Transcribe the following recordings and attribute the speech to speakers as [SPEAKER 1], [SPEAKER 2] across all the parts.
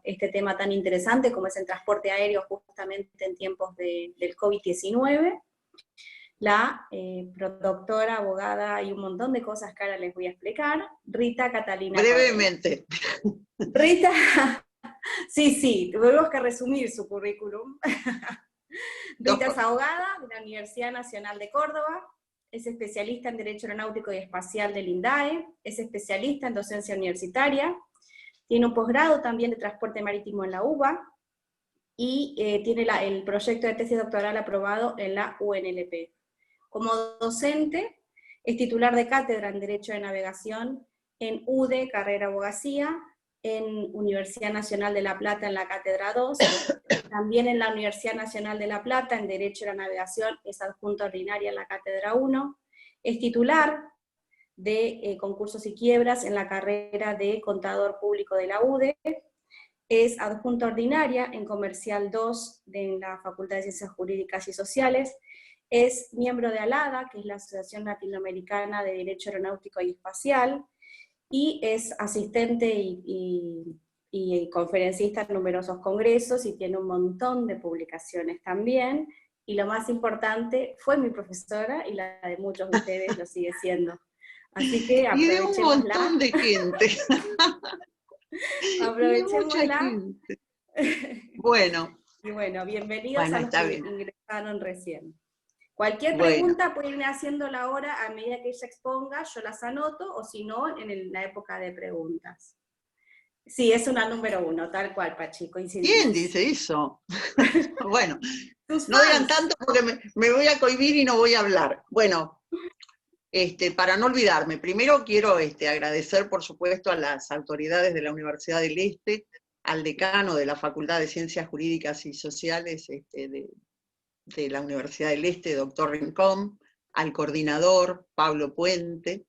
[SPEAKER 1] este tema tan interesante como es el transporte aéreo justamente en tiempos del COVID-19. La doctora, abogada y un montón de cosas que ahora les voy a explicar, Rita Catalina
[SPEAKER 2] brevemente.
[SPEAKER 1] Córdoba. Rita, sí, tuvimos que resumir su currículum. Rita es abogada de la Universidad Nacional de Córdoba, es especialista en Derecho Aeronáutico y Espacial del INDAE, es especialista en docencia universitaria, tiene un posgrado también de Transporte Marítimo en la UBA, y tiene el proyecto de tesis doctoral aprobado en la UNLP. Como docente, es titular de cátedra en Derecho de Navegación en UDE, carrera Abogacía, en Universidad Nacional de La Plata en la Cátedra 2, también en la Universidad Nacional de La Plata en Derecho de la Navegación es adjunta ordinaria en la Cátedra 1, es titular de concursos y quiebras en la carrera de Contador Público de la UDE, es adjunta ordinaria en Comercial 2 de la Facultad de Ciencias Jurídicas y Sociales, es miembro de ALADA, que es la Asociación Latinoamericana de Derecho Aeronáutico y Espacial, y es asistente y conferencista en numerosos congresos, y tiene un montón de publicaciones también, y lo más importante, fue mi profesora, y la de muchos de ustedes lo sigue siendo. Así que
[SPEAKER 2] Y de un
[SPEAKER 1] aprovechémosla.
[SPEAKER 2] montón de gente.
[SPEAKER 1] Aprovechémosla.
[SPEAKER 2] Bueno.
[SPEAKER 1] Y bueno, bienvenidos a los que ingresaron recién. Cualquier pregunta pueden irme haciéndola ahora a medida que ella exponga, yo las anoto, o si no, en la época de preguntas. Sí, es una número 1, tal cual, Pachi, coincidimos.
[SPEAKER 2] ¿Quién dice eso? Bueno, no digan tanto porque me voy a cohibir y no voy a hablar. Bueno, para no olvidarme, primero quiero agradecer, por supuesto, a las autoridades de la Universidad del Este, al decano de la Facultad de Ciencias Jurídicas y Sociales de la Universidad del Este, doctor Rincón, al coordinador, Pablo Puente,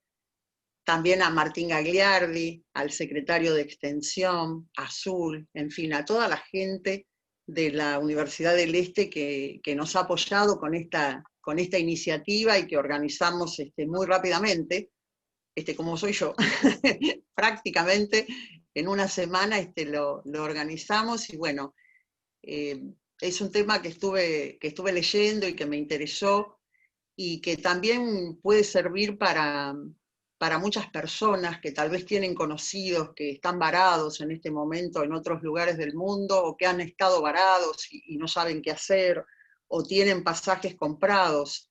[SPEAKER 2] también a Martín Gagliardi, al secretario de Extensión, Azul, en fin, a toda la gente de la Universidad del Este que nos ha apoyado con esta iniciativa y que organizamos muy rápidamente, como soy yo, prácticamente en una semana lo organizamos, y bueno, es un tema que estuve leyendo y que me interesó, y que también puede servir para muchas personas que tal vez tienen conocidos que están varados en este momento en otros lugares del mundo, o que han estado varados y no saben qué hacer, o tienen pasajes comprados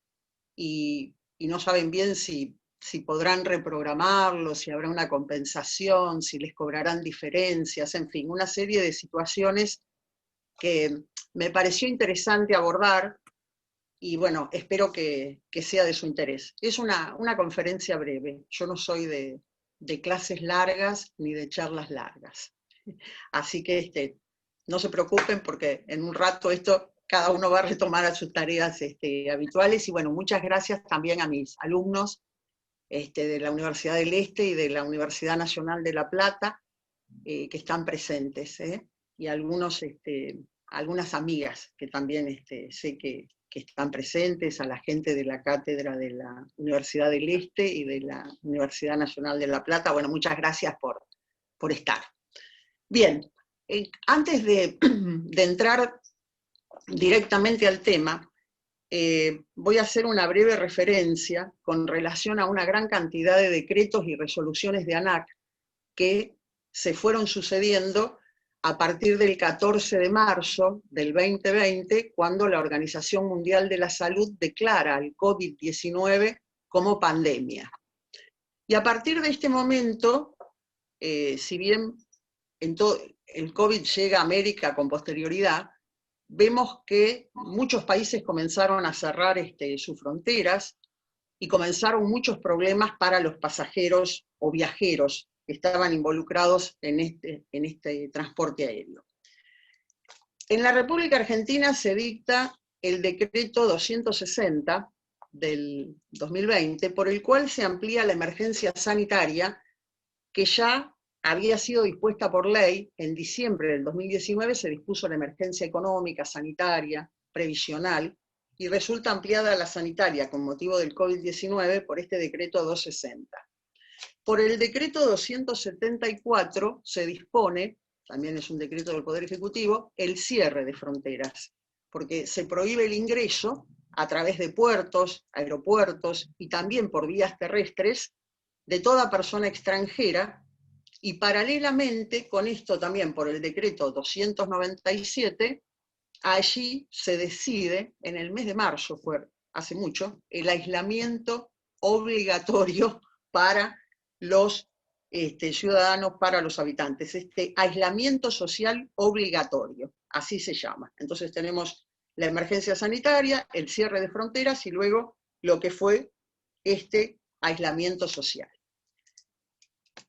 [SPEAKER 2] y no saben bien si podrán reprogramarlos, si habrá una compensación, si les cobrarán diferencias, en fin, una serie de situaciones que me pareció interesante abordar, y bueno, espero que sea de su interés. Es una conferencia breve, yo no soy de clases largas ni de charlas largas. Así que no se preocupen, porque en un rato cada uno va a retomar a sus tareas habituales, y bueno, muchas gracias también a mis alumnos de la Universidad del Este y de la Universidad Nacional de La Plata, que están presentes, y algunas amigas que también sé que están presentes, a la gente de la cátedra de la Universidad del Este y de la Universidad Nacional de La Plata. Bueno, muchas gracias por estar. Bien, antes de entrar directamente al tema, voy a hacer una breve referencia con relación a una gran cantidad de decretos y resoluciones de ANAC que se fueron sucediendo a partir del 14 de marzo del 2020, cuando la Organización Mundial de la Salud declara el COVID-19 como pandemia. Y a partir de este momento, si bien el COVID llega a América con posterioridad, vemos que muchos países comenzaron a cerrar sus fronteras, y comenzaron muchos problemas para los pasajeros o viajeros que estaban involucrados en este transporte aéreo. En la República Argentina se dicta el decreto 260 del 2020, por el cual se amplía la emergencia sanitaria, que ya había sido dispuesta por ley. En diciembre del 2019 se dispuso la emergencia económica, sanitaria, previsional, y resulta ampliada la sanitaria con motivo del COVID-19 por este decreto 260. Por el decreto 274 se dispone también es un decreto del Poder Ejecutivo, el cierre de fronteras, porque se prohíbe el ingreso a través de puertos, aeropuertos y también por vías terrestres de toda persona extranjera, y paralelamente con esto también por el decreto 297, allí se decide, en el mes de marzo, fue hace mucho, el aislamiento obligatorio para los ciudadanos, para los habitantes, este aislamiento social obligatorio, así se llama. Entonces tenemos la emergencia sanitaria, el cierre de fronteras y luego lo que fue este aislamiento social.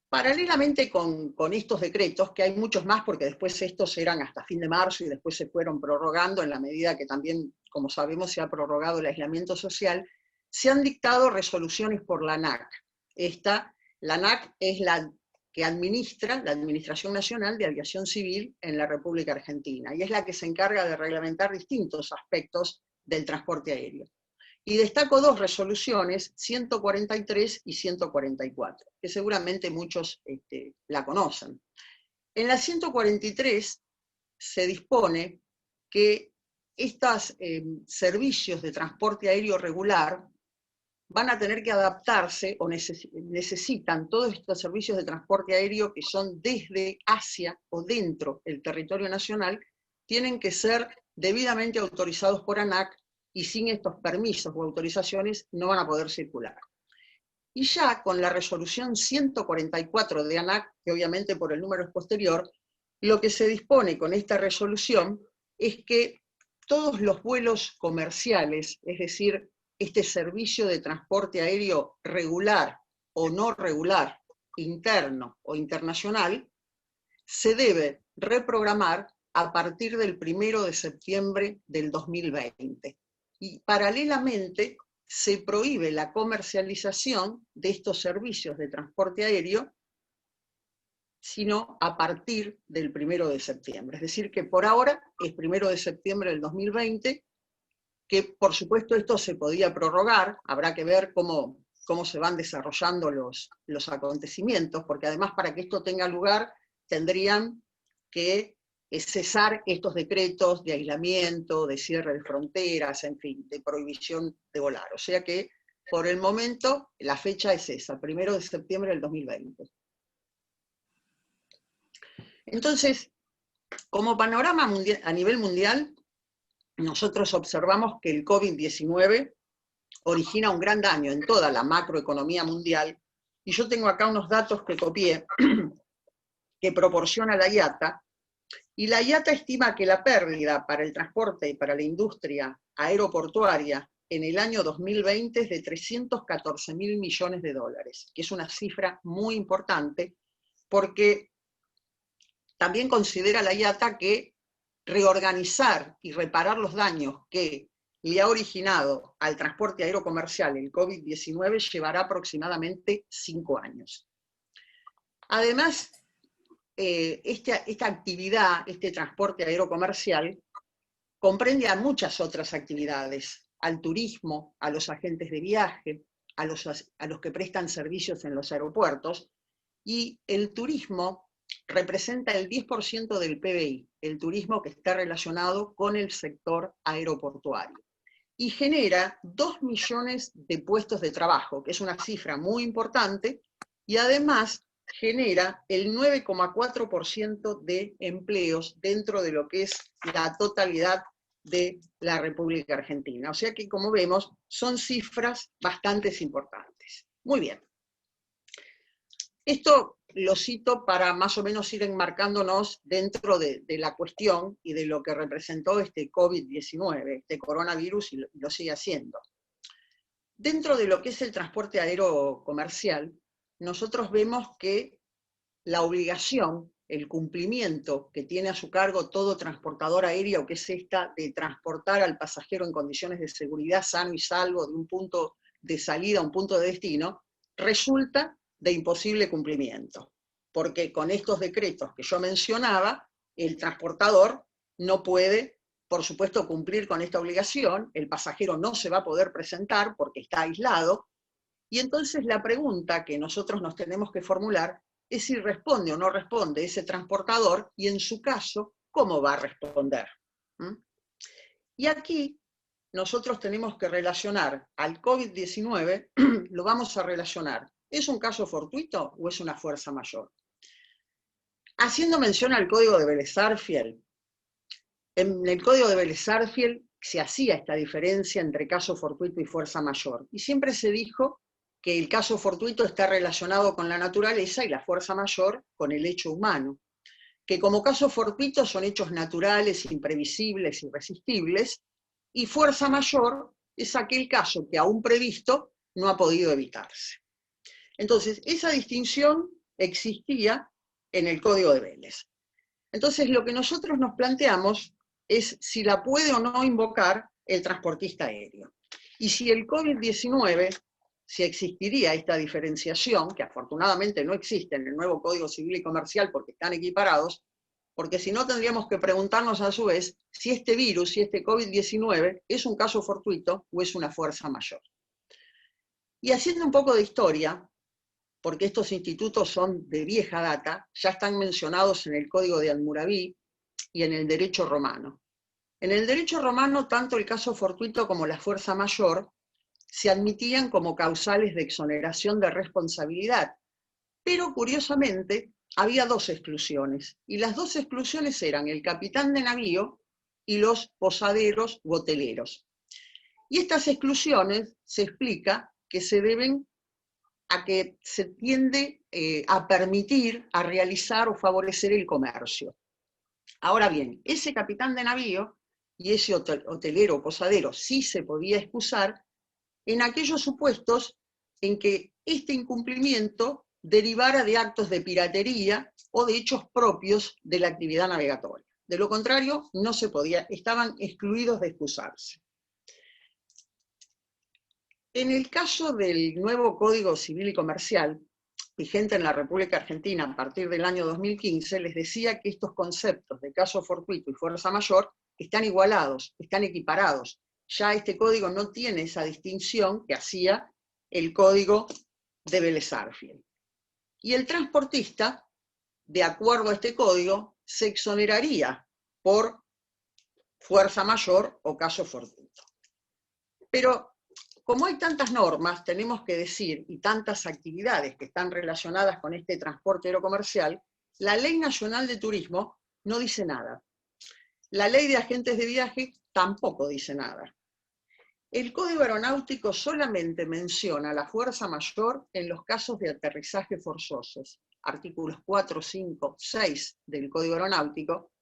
[SPEAKER 2] Paralelamente con estos decretos, que hay muchos más porque después estos eran hasta fin de marzo y después se fueron prorrogando en la medida que también, como sabemos, se ha prorrogado el aislamiento social, se han dictado resoluciones por la ANAC. La ANAC es la que administra la Administración Nacional de Aviación Civil en la República Argentina, y es la que se encarga de reglamentar distintos aspectos del transporte aéreo. Y destaco dos resoluciones, 143 y 144, que seguramente muchos la conocen. En la 143 se dispone que estos servicios de transporte aéreo regular van a tener que adaptarse o necesitan todos estos servicios de transporte aéreo que son desde hacia o dentro del territorio nacional, tienen que ser debidamente autorizados por ANAC, y sin estos permisos o autorizaciones no van a poder circular. Y ya con la resolución 144 de ANAC, que obviamente por el número es posterior, lo que se dispone con esta resolución es que todos los vuelos comerciales, es decir, este servicio de transporte aéreo regular o no regular, interno o internacional, se debe reprogramar a partir del 1 de septiembre del 2020. Y paralelamente se prohíbe la comercialización de estos servicios de transporte aéreo, sino a partir del 1 de septiembre. Es decir, que por ahora es 1 de septiembre del 2020, que por supuesto esto se podía prorrogar, habrá que ver cómo se van desarrollando los acontecimientos, porque además para que esto tenga lugar tendrían que cesar estos decretos de aislamiento, de cierre de fronteras, en fin, de prohibición de volar. O sea que, por el momento, la fecha es esa, 1 de septiembre del 2020. Entonces, como panorama mundial, a nivel mundial, nosotros observamos que el COVID-19 origina un gran daño en toda la macroeconomía mundial, y yo tengo acá unos datos que copié, que proporciona la IATA, y la IATA estima que la pérdida para el transporte y para la industria aeroportuaria en el año 2020 es de 314.000 millones de dólares, que es una cifra muy importante, porque también considera la IATA que reorganizar y reparar los daños que le ha originado al transporte aerocomercial el COVID-19 llevará aproximadamente 5 años. Además, esta actividad, este transporte aerocomercial, comprende a muchas otras actividades, al turismo, a los agentes de viaje, a los que prestan servicios en los aeropuertos, y el turismo representa el 10% del PBI, el turismo que está relacionado con el sector aeroportuario, y genera 2 millones de puestos de trabajo, que es una cifra muy importante, y además genera el 9,4% de empleos dentro de lo que es la totalidad de la República Argentina. O sea que, como vemos, son cifras bastante importantes. Muy bien. Esto lo cito para más o menos ir enmarcándonos dentro de la cuestión y de lo que representó este COVID-19, este coronavirus, y lo sigue haciendo. Dentro de lo que es el transporte aéreo comercial, nosotros vemos que la obligación, el cumplimiento que tiene a su cargo todo transportador aéreo, que es esta de transportar al pasajero en condiciones de seguridad sano y salvo de un punto de salida a un punto de destino, resulta de imposible cumplimiento, porque con estos decretos que yo mencionaba, el transportador no puede, por supuesto, cumplir con esta obligación, el pasajero no se va a poder presentar porque está aislado, y entonces la pregunta que nosotros nos tenemos que formular es si responde o no responde ese transportador y en su caso, cómo va a responder. Y aquí nosotros tenemos que relacionar al COVID-19, lo vamos a relacionar, ¿es un caso fortuito o es una fuerza mayor? Haciendo mención al código de Vélez-Sarsfield, en el código de Vélez-Sarsfield se hacía esta diferencia entre caso fortuito y fuerza mayor, y siempre se dijo que el caso fortuito está relacionado con la naturaleza y la fuerza mayor con el hecho humano, que como caso fortuito son hechos naturales, imprevisibles, irresistibles, y fuerza mayor es aquel caso que aún previsto no ha podido evitarse. Entonces, esa distinción existía en el Código de Vélez. Entonces, lo que nosotros nos planteamos es si la puede o no invocar el transportista aéreo. Y si el COVID-19, si existiría esta diferenciación, que afortunadamente no existe en el nuevo Código Civil y Comercial porque están equiparados, porque si no tendríamos que preguntarnos a su vez si este virus, si este COVID-19 es un caso fortuito o es una fuerza mayor. Y haciendo un poco de historia, porque estos institutos son de vieja data, ya están mencionados en el Código de Hammurabi y en el derecho romano. En el derecho romano, tanto el caso fortuito como la fuerza mayor se admitían como causales de exoneración de responsabilidad, pero curiosamente había dos exclusiones, y las dos exclusiones eran el capitán de navío y los posaderos u hoteleros. Y estas exclusiones se explica que se deben a que se tiende a permitir, a realizar o favorecer el comercio. Ahora bien, ese capitán de navío y ese hotelero o posadero sí se podía excusar en aquellos supuestos en que este incumplimiento derivara de actos de piratería o de hechos propios de la actividad navegatoria. De lo contrario, no se podía, estaban excluidos de excusarse. En el caso del nuevo Código Civil y Comercial, vigente en la República Argentina a partir del año 2015, les decía que estos conceptos de caso fortuito y fuerza mayor están igualados, están equiparados. Ya este código no tiene esa distinción que hacía el código de Vélez-Sarsfield. Y el transportista, de acuerdo a este código, se exoneraría por fuerza mayor o caso fortuito. Pero como hay tantas normas, tenemos que decir, y tantas actividades que están relacionadas con este transporte aerocomercial, la Ley Nacional de Turismo no dice nada. La Ley de Agentes de Viaje tampoco dice nada. El Código Aeronáutico solamente menciona la fuerza mayor en los casos de aterrizaje forzosos, artículos 4, 5, 6 del Código Aeronáutico,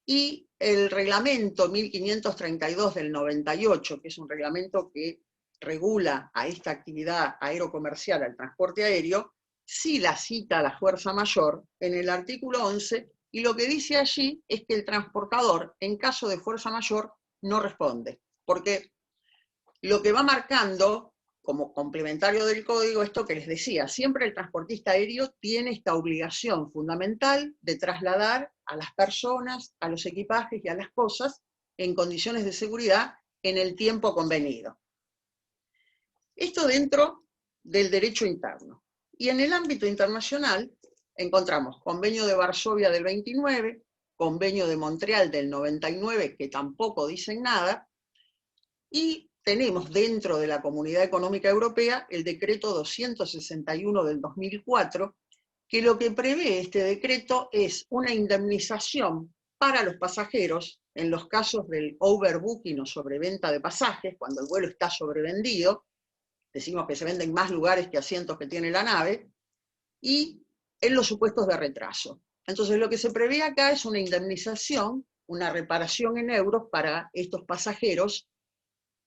[SPEAKER 2] y el reglamento 1532 del 98, que es un reglamento que regula a esta actividad aerocomercial, al transporte aéreo, sí la cita a la fuerza mayor en el artículo 11, y lo que dice allí es que el transportador, en caso de fuerza mayor, no responde, porque lo que va marcando, como complementario del código, esto que les decía, siempre el transportista aéreo tiene esta obligación fundamental de trasladar a las personas, a los equipajes y a las cosas en condiciones de seguridad en el tiempo convenido. Esto dentro del derecho interno. Y en el ámbito internacional encontramos Convenio de Varsovia del 29, Convenio de Montreal del 99, que tampoco dicen nada, y tenemos dentro de la Comunidad Económica Europea el decreto 261 del 2004, que lo que prevé este decreto es una indemnización para los pasajeros en los casos del overbooking o sobreventa de pasajes, cuando el vuelo está sobrevendido, decimos que se venden más lugares que asientos que tiene la nave, y en los supuestos de retraso. Entonces lo que se prevé acá es una indemnización, una reparación en euros para estos pasajeros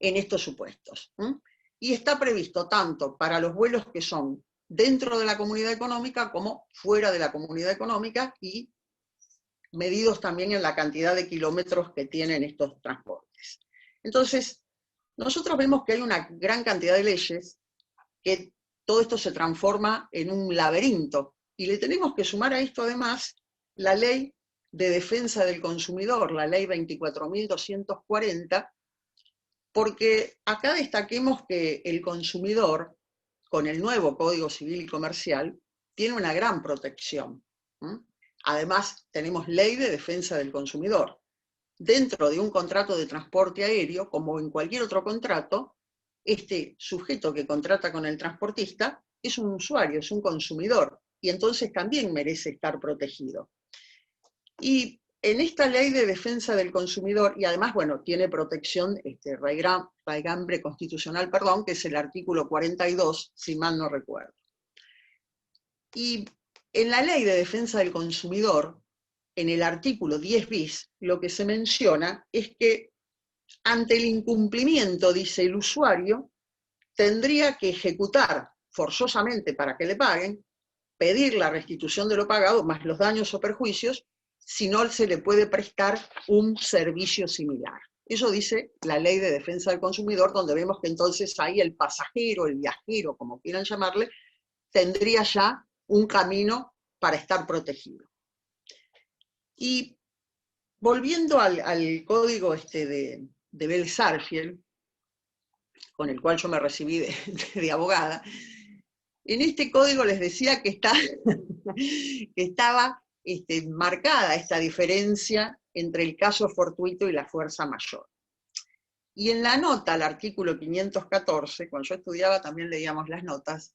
[SPEAKER 2] en estos supuestos. Y está previsto tanto para los vuelos que son dentro de la comunidad económica como fuera de la comunidad económica, y medidos también en la cantidad de kilómetros que tienen estos transportes. Entonces, nosotros vemos que hay una gran cantidad de leyes, que todo esto se transforma en un laberinto, y le tenemos que sumar a esto además la Ley de Defensa del Consumidor, la Ley 24.240, porque acá destaquemos que el consumidor, con el nuevo Código Civil y Comercial, tiene una gran protección. Además, tenemos ley de defensa del consumidor. Dentro de un contrato de transporte aéreo, como en cualquier otro contrato, este sujeto que contrata con el transportista es un usuario, es un consumidor, y entonces también merece estar protegido. Y en esta ley de defensa del consumidor, y además, bueno, tiene protección raigambre constitucional, perdón, que es el artículo 42, si mal no recuerdo. Y en la ley de defensa del consumidor, en el artículo 10 bis, lo que se menciona es que ante el incumplimiento, dice el usuario, tendría que ejecutar forzosamente para que le paguen, pedir la restitución de lo pagado, más los daños o perjuicios, si no se le puede prestar un servicio similar. Eso dice la ley de defensa del consumidor, donde vemos que entonces ahí el pasajero, el viajero, como quieran llamarle, tendría ya un camino para estar protegido. Y volviendo al código de Bell-Sarfield, con el cual yo me recibí de abogada, en este código les decía que estaba marcada esta diferencia entre el caso fortuito y la fuerza mayor. Y en la nota al artículo 514, cuando yo estudiaba también leíamos las notas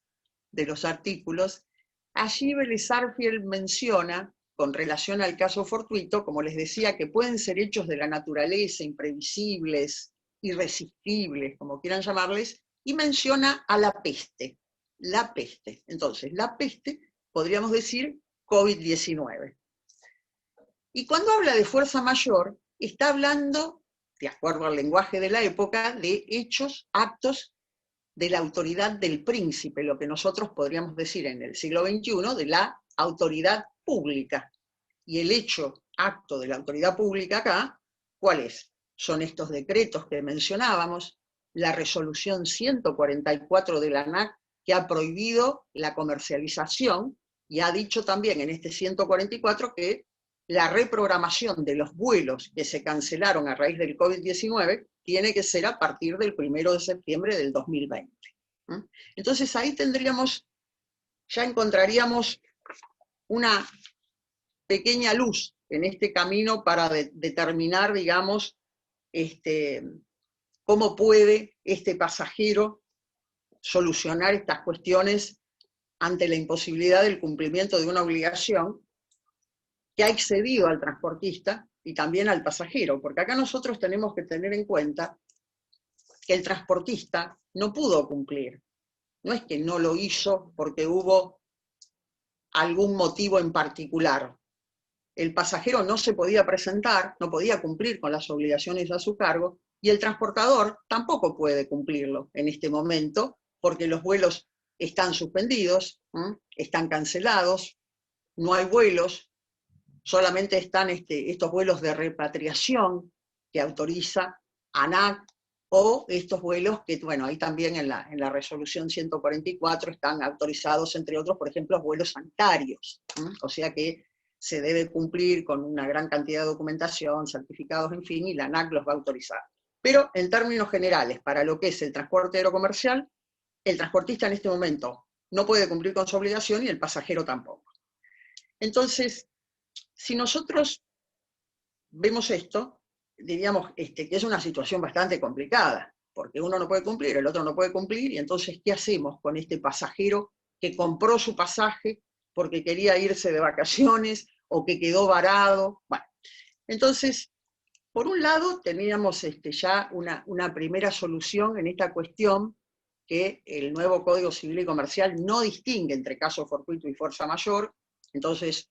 [SPEAKER 2] de los artículos, allí Bell-Sarfield menciona, con relación al caso fortuito, como les decía, que pueden ser hechos de la naturaleza, imprevisibles, irresistibles, como quieran llamarles, y menciona a la peste. La peste. Entonces, la peste, podríamos decir COVID-19. Y cuando habla de fuerza mayor, está hablando, de acuerdo al lenguaje de la época, de hechos, actos de la autoridad del príncipe, lo que nosotros podríamos decir en el siglo XXI, de la autoridad pública. Y el hecho, acto de la autoridad pública acá, ¿cuál es? Son estos decretos que mencionábamos, la resolución 144 de la ANAC, que ha prohibido la comercialización, y ha dicho también en este 144 que la reprogramación de los vuelos que se cancelaron a raíz del COVID-19 tiene que ser a partir del 1 de septiembre del 2020. Entonces ahí ya encontraríamos una pequeña luz en este camino para determinar, digamos, cómo puede este pasajero solucionar estas cuestiones ante la imposibilidad del cumplimiento de una obligación que ha excedido al transportista y también al pasajero, porque acá nosotros tenemos que tener en cuenta que el transportista no pudo cumplir. No es que no lo hizo porque hubo algún motivo en particular. El pasajero no se podía presentar, no podía cumplir con las obligaciones a su cargo, y el transportador tampoco puede cumplirlo en este momento, porque los vuelos están suspendidos, están cancelados, no hay vuelos, solamente están estos vuelos de repatriación que autoriza ANAC, o estos vuelos que, bueno, ahí también en la resolución 144 están autorizados, entre otros, por ejemplo, vuelos sanitarios. O sea que se debe cumplir con una gran cantidad de documentación, certificados, en fin, y la ANAC los va a autorizar. Pero en términos generales, para lo que es el transporte aerocomercial, el transportista en este momento no puede cumplir con su obligación y el pasajero tampoco. Entonces, si nosotros vemos esto, diríamos que es una situación bastante complicada, porque uno no puede cumplir, el otro no puede cumplir, y entonces, ¿qué hacemos con este pasajero que compró su pasaje porque quería irse de vacaciones o que quedó varado? Bueno, entonces, por un lado, teníamos ya una primera solución en esta cuestión, que el nuevo Código Civil y Comercial no distingue entre caso fortuito y fuerza mayor, entonces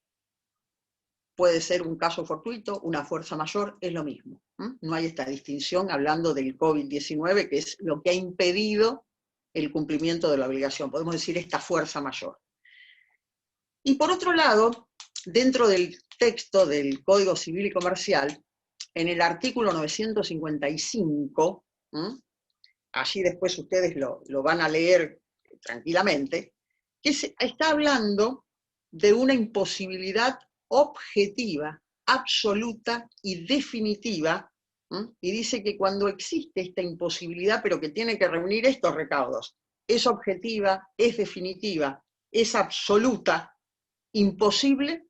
[SPEAKER 2] puede ser un caso fortuito, una fuerza mayor, es lo mismo. No hay esta distinción hablando del COVID-19, que es lo que ha impedido el cumplimiento de la obligación, podemos decir esta fuerza mayor. Y por otro lado, dentro del texto del Código Civil y Comercial, en el artículo 955, allí después ustedes lo van a leer tranquilamente, que está hablando de una imposibilidad objetiva, absoluta y definitiva, y dice que cuando existe esta imposibilidad, pero que tiene que reunir estos recaudos, es objetiva, es definitiva es absoluta, imposible,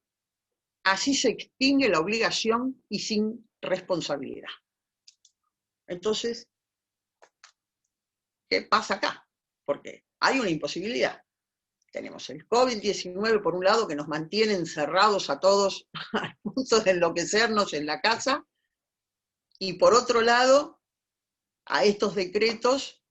[SPEAKER 2] así se extingue la obligación y sin responsabilidad. Entonces, ¿qué pasa acá? Porque hay una imposibilidad. Tenemos el COVID-19 por un lado, que nos mantiene encerrados a todos al punto de enloquecernos en la casa, y por otro lado, a estos decretos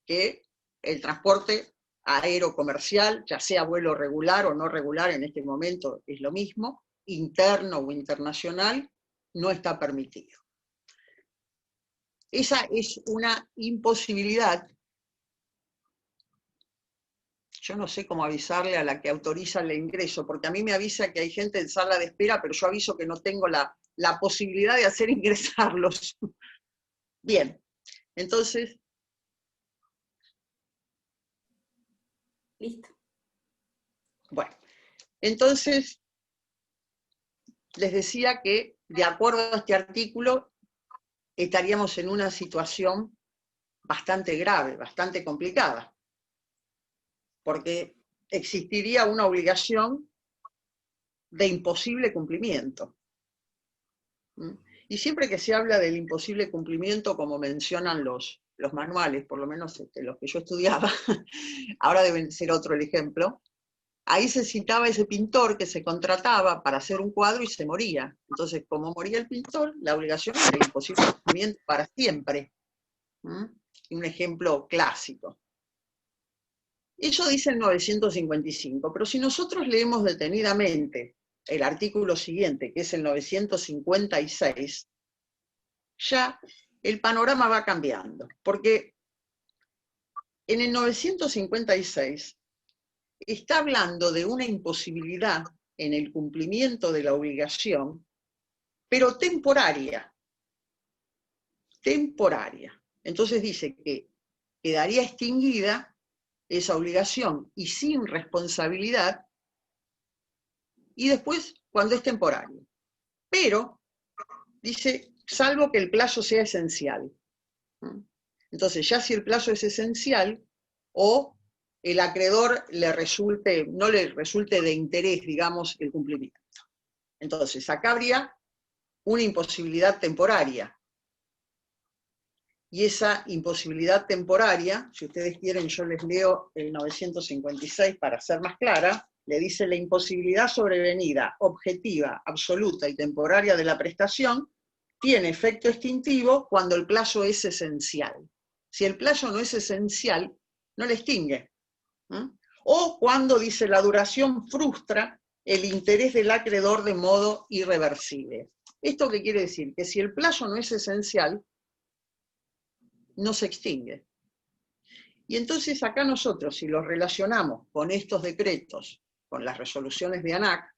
[SPEAKER 2] que el transporte aéreo comercial, ya sea vuelo regular o no regular, en este momento es lo mismo, interno o internacional, no está permitido. Esa es una imposibilidad. Yo no sé cómo avisarle a la que autoriza el ingreso, porque a mí me avisa que hay gente en sala de espera, pero yo aviso que no tengo la posibilidad de hacer ingresarlos. Bien, entonces...
[SPEAKER 1] Listo.
[SPEAKER 2] Bueno, entonces les decía que, de acuerdo a este artículo, estaríamos en una situación bastante grave, bastante complicada, porque existiría una obligación de imposible cumplimiento. Y siempre que se habla del imposible cumplimiento, como mencionan los manuales, por lo menos los que yo estudiaba, ahora deben ser otro el ejemplo, ahí se citaba ese pintor que se contrataba para hacer un cuadro y se moría. Entonces, como moría el pintor, la obligación era el imposible cumplimiento para siempre. Un ejemplo clásico. Eso dice el 955, pero si nosotros leemos detenidamente el artículo siguiente, que es el 956, ya el panorama va cambiando, porque en el 956 está hablando de una imposibilidad en el cumplimiento de la obligación, pero temporaria. Temporaria. Entonces dice que quedaría extinguida esa obligación y sin responsabilidad, y después cuando es temporario. Pero, dice, salvo que el plazo sea esencial. Entonces, ya si el plazo es esencial, o el acreedor no le resulte de interés, digamos, el cumplimiento. Entonces, acá habría una imposibilidad temporaria. Y esa imposibilidad temporaria, si ustedes quieren, yo les leo el 956 para ser más clara, le dice: la imposibilidad sobrevenida, objetiva, absoluta y temporaria de la prestación tiene efecto extintivo cuando el plazo es esencial. Si el plazo no es esencial, no le extingue. O cuando, dice, la duración frustra el interés del acreedor de modo irreversible. ¿Esto qué quiere decir? Que si el plazo no es esencial, no se extingue. Y entonces acá nosotros, si los relacionamos con estos decretos, con las resoluciones de ANAC,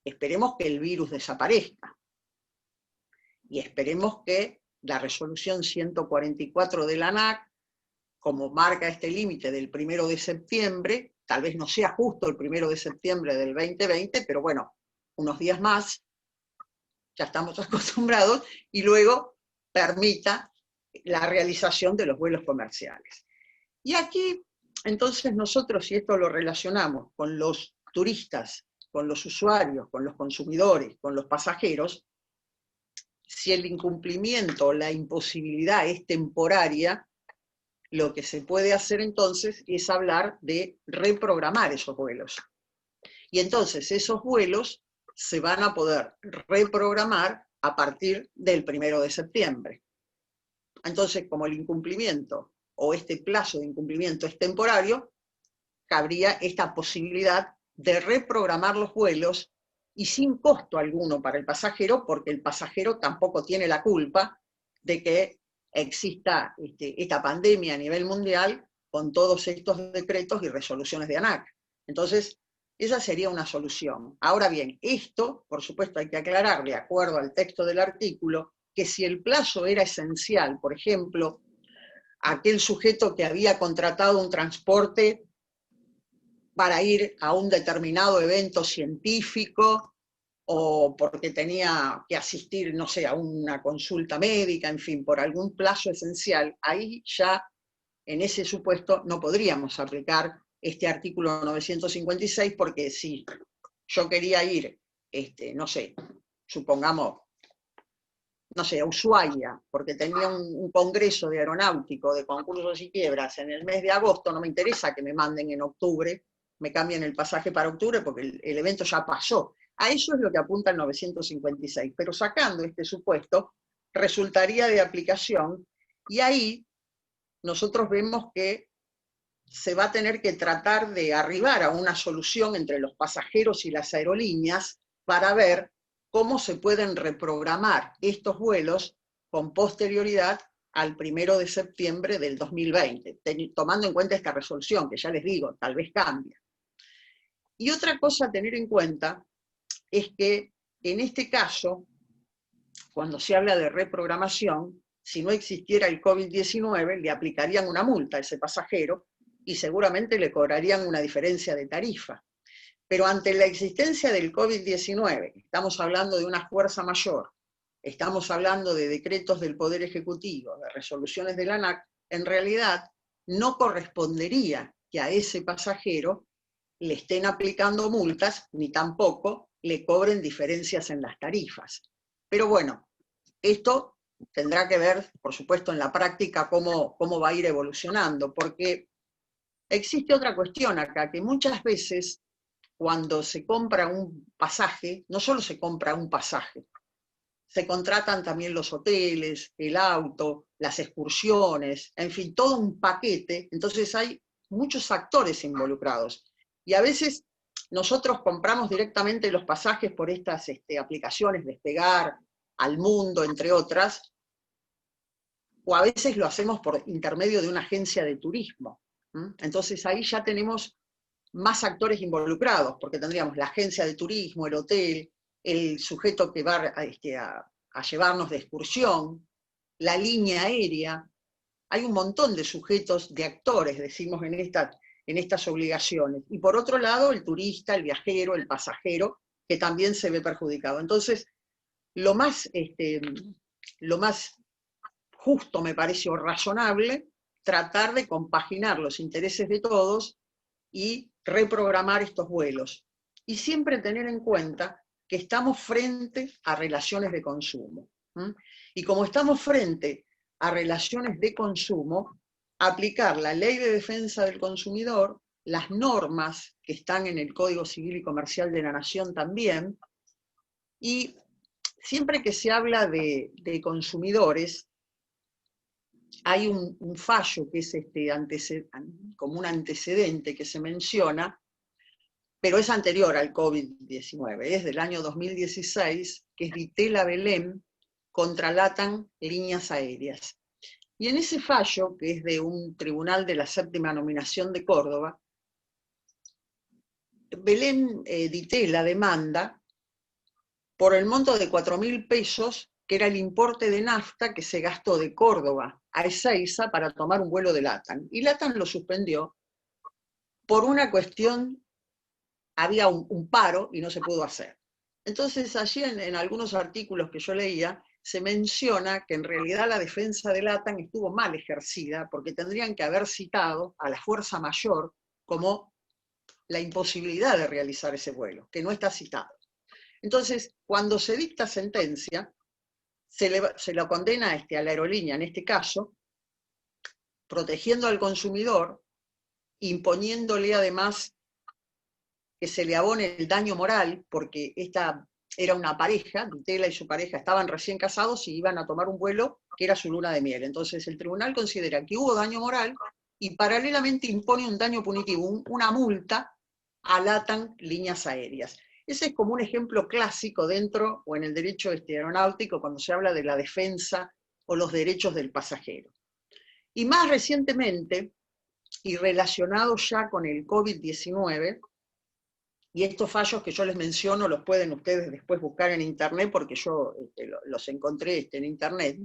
[SPEAKER 2] esperemos que el virus desaparezca. Y esperemos que la resolución 144 de la ANAC, como marca este límite del 1 de septiembre, tal vez no sea justo el 1 de septiembre del 2020, pero bueno, unos días más, ya estamos acostumbrados, y luego permita la realización de los vuelos comerciales. Y aquí, entonces, nosotros, si esto lo relacionamos con los turistas, con los usuarios, con los consumidores, con los pasajeros, si el incumplimiento o la imposibilidad es temporaria, lo que se puede hacer entonces es hablar de reprogramar esos vuelos. Y entonces esos vuelos se van a poder reprogramar a partir del 1 de septiembre. Entonces, como el incumplimiento o este plazo de incumplimiento es temporario, cabría esta posibilidad de reprogramar los vuelos y sin costo alguno para el pasajero, porque el pasajero tampoco tiene la culpa de que exista esta pandemia a nivel mundial con todos estos decretos y resoluciones de ANAC. Entonces, esa sería una solución. Ahora bien, esto, por supuesto, hay que aclarar, de acuerdo al texto del artículo, que si el plazo era esencial, por ejemplo, aquel sujeto que había contratado un transporte para ir a un determinado evento científico, o porque tenía que asistir, no sé, a una consulta médica, en fin, por algún plazo esencial, ahí ya, en ese supuesto, no podríamos aplicar este artículo 956, porque si yo quería ir, no sé, supongamos, no sé, a Ushuaia, porque tenía un congreso de aeronáutico, de concursos y quiebras en el mes de agosto, no me interesa que me manden en octubre, me cambien el pasaje para octubre, porque el evento ya pasó. A eso es lo que apunta el 956, pero sacando este supuesto, resultaría de aplicación, y ahí nosotros vemos que se va a tener que tratar de arribar a una solución entre los pasajeros y las aerolíneas para ver cómo se pueden reprogramar estos vuelos con posterioridad al 1 de septiembre del 2020, tomando en cuenta esta resolución, que ya les digo, tal vez cambie. Y otra cosa a tener en cuenta es que en este caso, cuando se habla de reprogramación, si no existiera el COVID-19, le aplicarían una multa a ese pasajero y seguramente le cobrarían una diferencia de tarifa. Pero ante la existencia del COVID-19, estamos hablando de una fuerza mayor, estamos hablando de decretos del Poder Ejecutivo, de resoluciones de la ANAC, en realidad no correspondería que a ese pasajero le estén aplicando multas, ni tampoco le cobren diferencias en las tarifas. Pero bueno, esto tendrá que ver, por supuesto, en la práctica cómo va a ir evolucionando, porque existe otra cuestión acá, que muchas veces cuando se compra un pasaje, no solo se compra un pasaje, se contratan también los hoteles, el auto, las excursiones, en fin, todo un paquete, entonces hay muchos actores involucrados. Y a veces nosotros compramos directamente los pasajes por estas aplicaciones, Despegar, Al Mundo, entre otras, o a veces lo hacemos por intermedio de una agencia de turismo. Entonces ahí ya tenemos más actores involucrados, porque tendríamos la agencia de turismo, el hotel, el sujeto que va a llevarnos de excursión, la línea aérea. Hay un montón de sujetos, de actores, decimos, en estas obligaciones. Y por otro lado, el turista, el viajero, el pasajero, que también se ve perjudicado. Entonces, lo más justo, me parece, o razonable, tratar de compaginar los intereses de todos y reprogramar estos vuelos. Y siempre tener en cuenta que estamos frente a relaciones de consumo. Y como estamos frente a relaciones de consumo, aplicar la Ley de Defensa del Consumidor, las normas que están en el Código Civil y Comercial de la Nación también, y siempre que se habla de consumidores, hay un fallo que es como un antecedente que se menciona, pero es anterior al COVID-19, es del año 2016, que es Ditela Belém contra LATAM Líneas Aéreas. Y en ese fallo, que es de un tribunal de la séptima nominación de Córdoba, Belém Ditela demanda por el monto de 4.000 pesos, que era el importe de nafta que se gastó de Córdoba a Ezeiza para tomar un vuelo de LATAM. Y LATAM lo suspendió por una cuestión, había un paro y no se pudo hacer. Entonces allí en algunos artículos que yo leía, se menciona que en realidad la defensa de LATAM estuvo mal ejercida, porque tendrían que haber citado a la fuerza mayor como la imposibilidad de realizar ese vuelo, que no está citado. Entonces, cuando se dicta sentencia, se lo condena a la aerolínea, en este caso, protegiendo al consumidor, imponiéndole además que se le abone el daño moral, porque esta era una pareja, Ditela y su pareja estaban recién casados y iban a tomar un vuelo que era su luna de miel. Entonces el tribunal considera que hubo daño moral y paralelamente impone un daño punitivo, una multa a LATAM Líneas Aéreas. Ese es como un ejemplo clásico dentro o en el derecho aeronáutico cuando se habla de la defensa o los derechos del pasajero. Y más recientemente, y relacionado ya con el COVID-19, y estos fallos que yo les menciono los pueden ustedes después buscar en internet, porque yo los encontré en internet,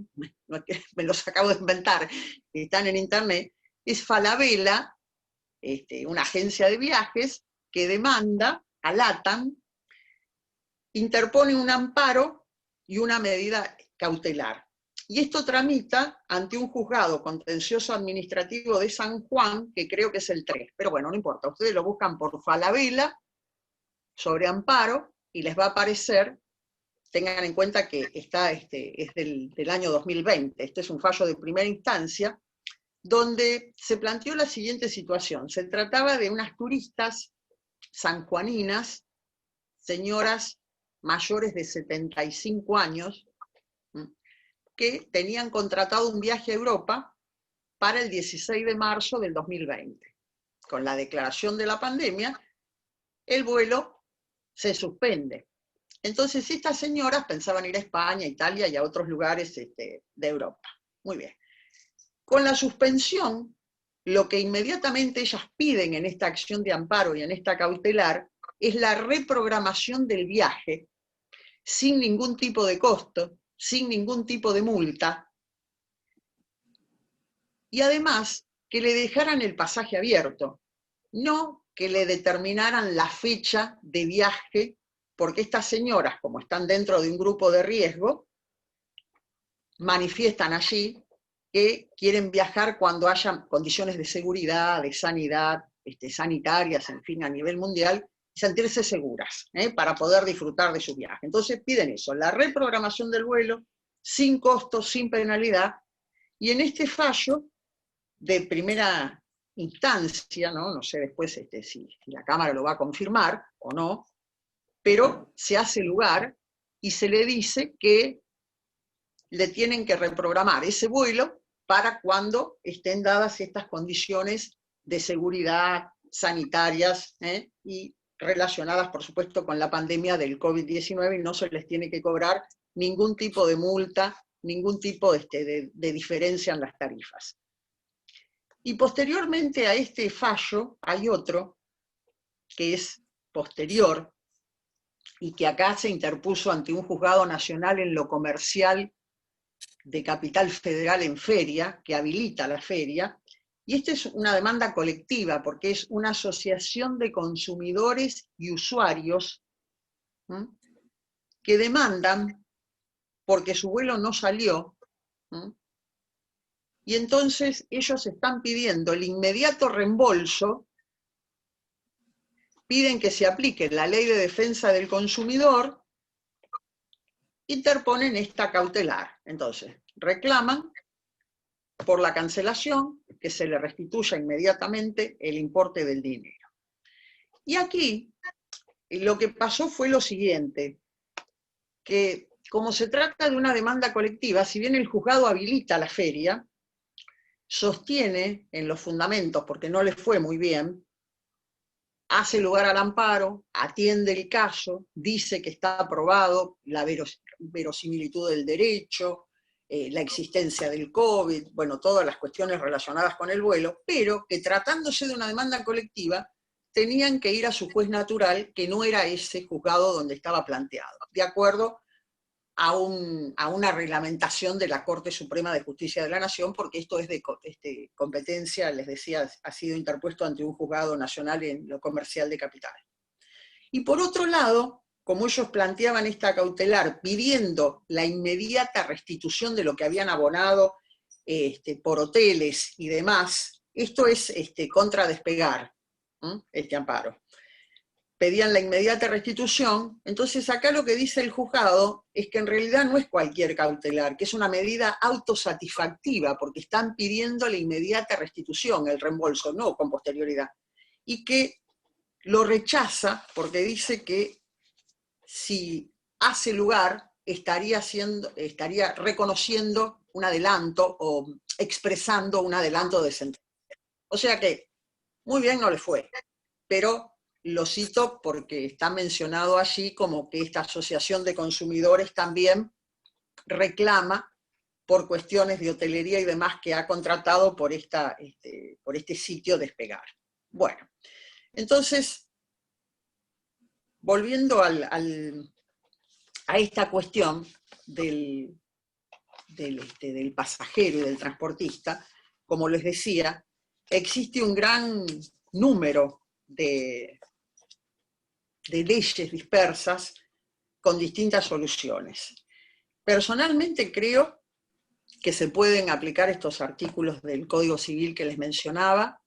[SPEAKER 2] no es que me los acabo de inventar, están en internet, es Falabella, una agencia de viajes, que demanda a LATAM, interpone un amparo y una medida cautelar. y esto tramita ante un juzgado contencioso administrativo de San Juan, que creo que es el 3, pero bueno, no importa, ustedes lo buscan por Falabella, sobre amparo, y les va a aparecer. Tengan en cuenta que es del año 2020, este es un fallo de primera instancia, donde se planteó la siguiente situación. Se trataba de unas turistas sanjuaninas, señoras mayores de 75 años, que tenían contratado un viaje a Europa para el 16 de marzo del 2020. Con la declaración de la pandemia, el vuelo se suspende. Entonces estas señoras pensaban ir a España, Italia y a otros lugares de Europa. Muy bien. Con la suspensión, lo que inmediatamente ellas piden en esta acción de amparo y en esta cautelar es la reprogramación del viaje sin ningún tipo de costo, sin ningún tipo de multa, y además que le dejaran el pasaje abierto, no que le determinaran la fecha de viaje, porque estas señoras, como están dentro de un grupo de riesgo, manifiestan allí que quieren viajar cuando haya condiciones de seguridad, de sanidad, sanitarias, en fin, a nivel mundial, y sentirse seguras, para poder disfrutar de su viaje. Entonces piden eso, la reprogramación del vuelo, sin costo, sin penalidad, y en este fallo de primera instancia, no sé después si la Cámara lo va a confirmar o no, pero se hace lugar y se le dice que le tienen que reprogramar ese vuelo para cuando estén dadas estas condiciones de seguridad sanitarias y relacionadas, por supuesto, con la pandemia del COVID-19, y no se les tiene que cobrar ningún tipo de multa, ningún tipo de diferencia en las tarifas. Y posteriormente a este fallo hay otro que es posterior y que acá se interpuso ante un juzgado nacional en lo comercial de Capital Federal en feria, que habilita la feria, y esta es una demanda colectiva, porque es una asociación de consumidores y usuarios que demandan porque su vuelo no salió, y entonces ellos están pidiendo el inmediato reembolso, piden que se aplique la Ley de Defensa del Consumidor, interponen esta cautelar. Entonces, reclaman por la cancelación, que se le restituya inmediatamente el importe del dinero. Y aquí lo que pasó fue lo siguiente, que como se trata de una demanda colectiva, si bien el juzgado habilita la feria, sostiene en los fundamentos, porque no les fue muy bien, hace lugar al amparo, atiende el caso, dice que está aprobado la verosimilitud del derecho, la existencia del COVID, bueno, todas las cuestiones relacionadas con el vuelo, pero que tratándose de una demanda colectiva, tenían que ir a su juez natural, que no era ese juzgado donde estaba planteado, de acuerdo a una reglamentación de la Corte Suprema de Justicia de la Nación, porque esto es de competencia, les decía, ha sido interpuesto ante un juzgado nacional en lo comercial de Capital. Y por otro lado, como ellos planteaban esta cautelar, pidiendo la inmediata restitución de lo que habían abonado por hoteles y demás, esto es contra Despegar, este amparo. Pedían la inmediata restitución, entonces acá lo que dice el juzgado es que en realidad no es cualquier cautelar, que es una medida autosatisfactiva, porque están pidiendo la inmediata restitución, el reembolso, no con posterioridad, y que lo rechaza porque dice que si hace lugar estaría reconociendo un adelanto o expresando un adelanto de sentencia. O sea que muy bien no le fue, pero lo cito porque está mencionado allí como que esta asociación de consumidores también reclama por cuestiones de hotelería y demás que ha contratado por este sitio Despegar. Bueno, entonces, volviendo a esta cuestión del pasajero y del transportista, como les decía, existe un gran número de leyes dispersas con distintas soluciones. Personalmente creo que se pueden aplicar estos artículos del Código Civil que les mencionaba,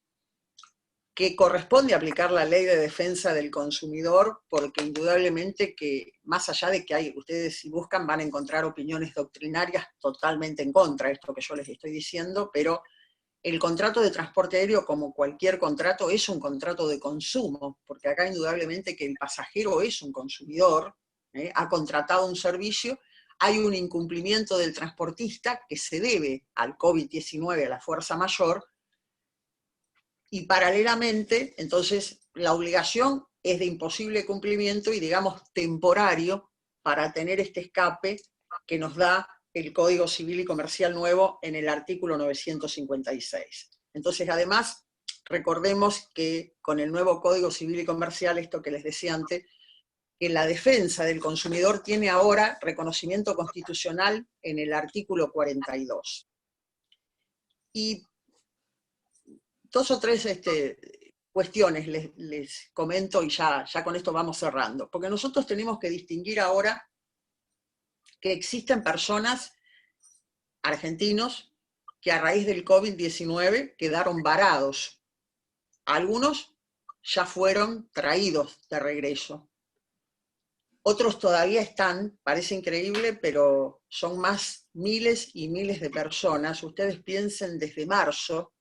[SPEAKER 2] que corresponde aplicar la Ley de Defensa del Consumidor, porque indudablemente que, más allá de que ustedes si buscan van a encontrar opiniones doctrinarias totalmente en contra de esto que yo les estoy diciendo, pero el contrato de transporte aéreo, como cualquier contrato, es un contrato de consumo, porque acá indudablemente que el pasajero es un consumidor, ha contratado un servicio, hay un incumplimiento del transportista que se debe al COVID-19, a la fuerza mayor, y paralelamente, entonces, la obligación es de imposible cumplimiento y, digamos, temporario para tener este escape que nos da el Código Civil y Comercial nuevo en el artículo 956. Entonces, además, recordemos que con el nuevo Código Civil y Comercial, esto que les decía antes, que la defensa del consumidor tiene ahora reconocimiento constitucional en el artículo 42. Y dos o tres cuestiones les comento y ya con esto vamos cerrando. Porque nosotros tenemos que distinguir ahora que existen personas, argentinos, que a raíz del COVID-19 quedaron varados. Algunos ya fueron traídos de regreso. Otros todavía están, parece increíble, pero son más miles y miles de personas. Ustedes piensen desde marzo,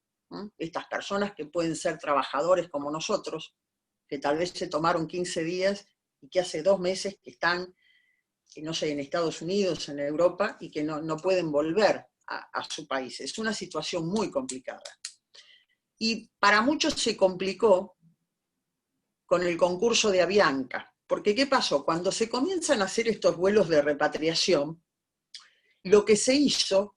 [SPEAKER 2] estas personas que pueden ser trabajadores como nosotros, que tal vez se tomaron 15 días y que hace 2 meses que están, no sé, en Estados Unidos, en Europa, y que no pueden volver a su país. Es una situación muy complicada. Y para muchos se complicó con el concurso de Avianca, porque ¿qué pasó? Cuando se comienzan a hacer estos vuelos de repatriación, lo que se hizo,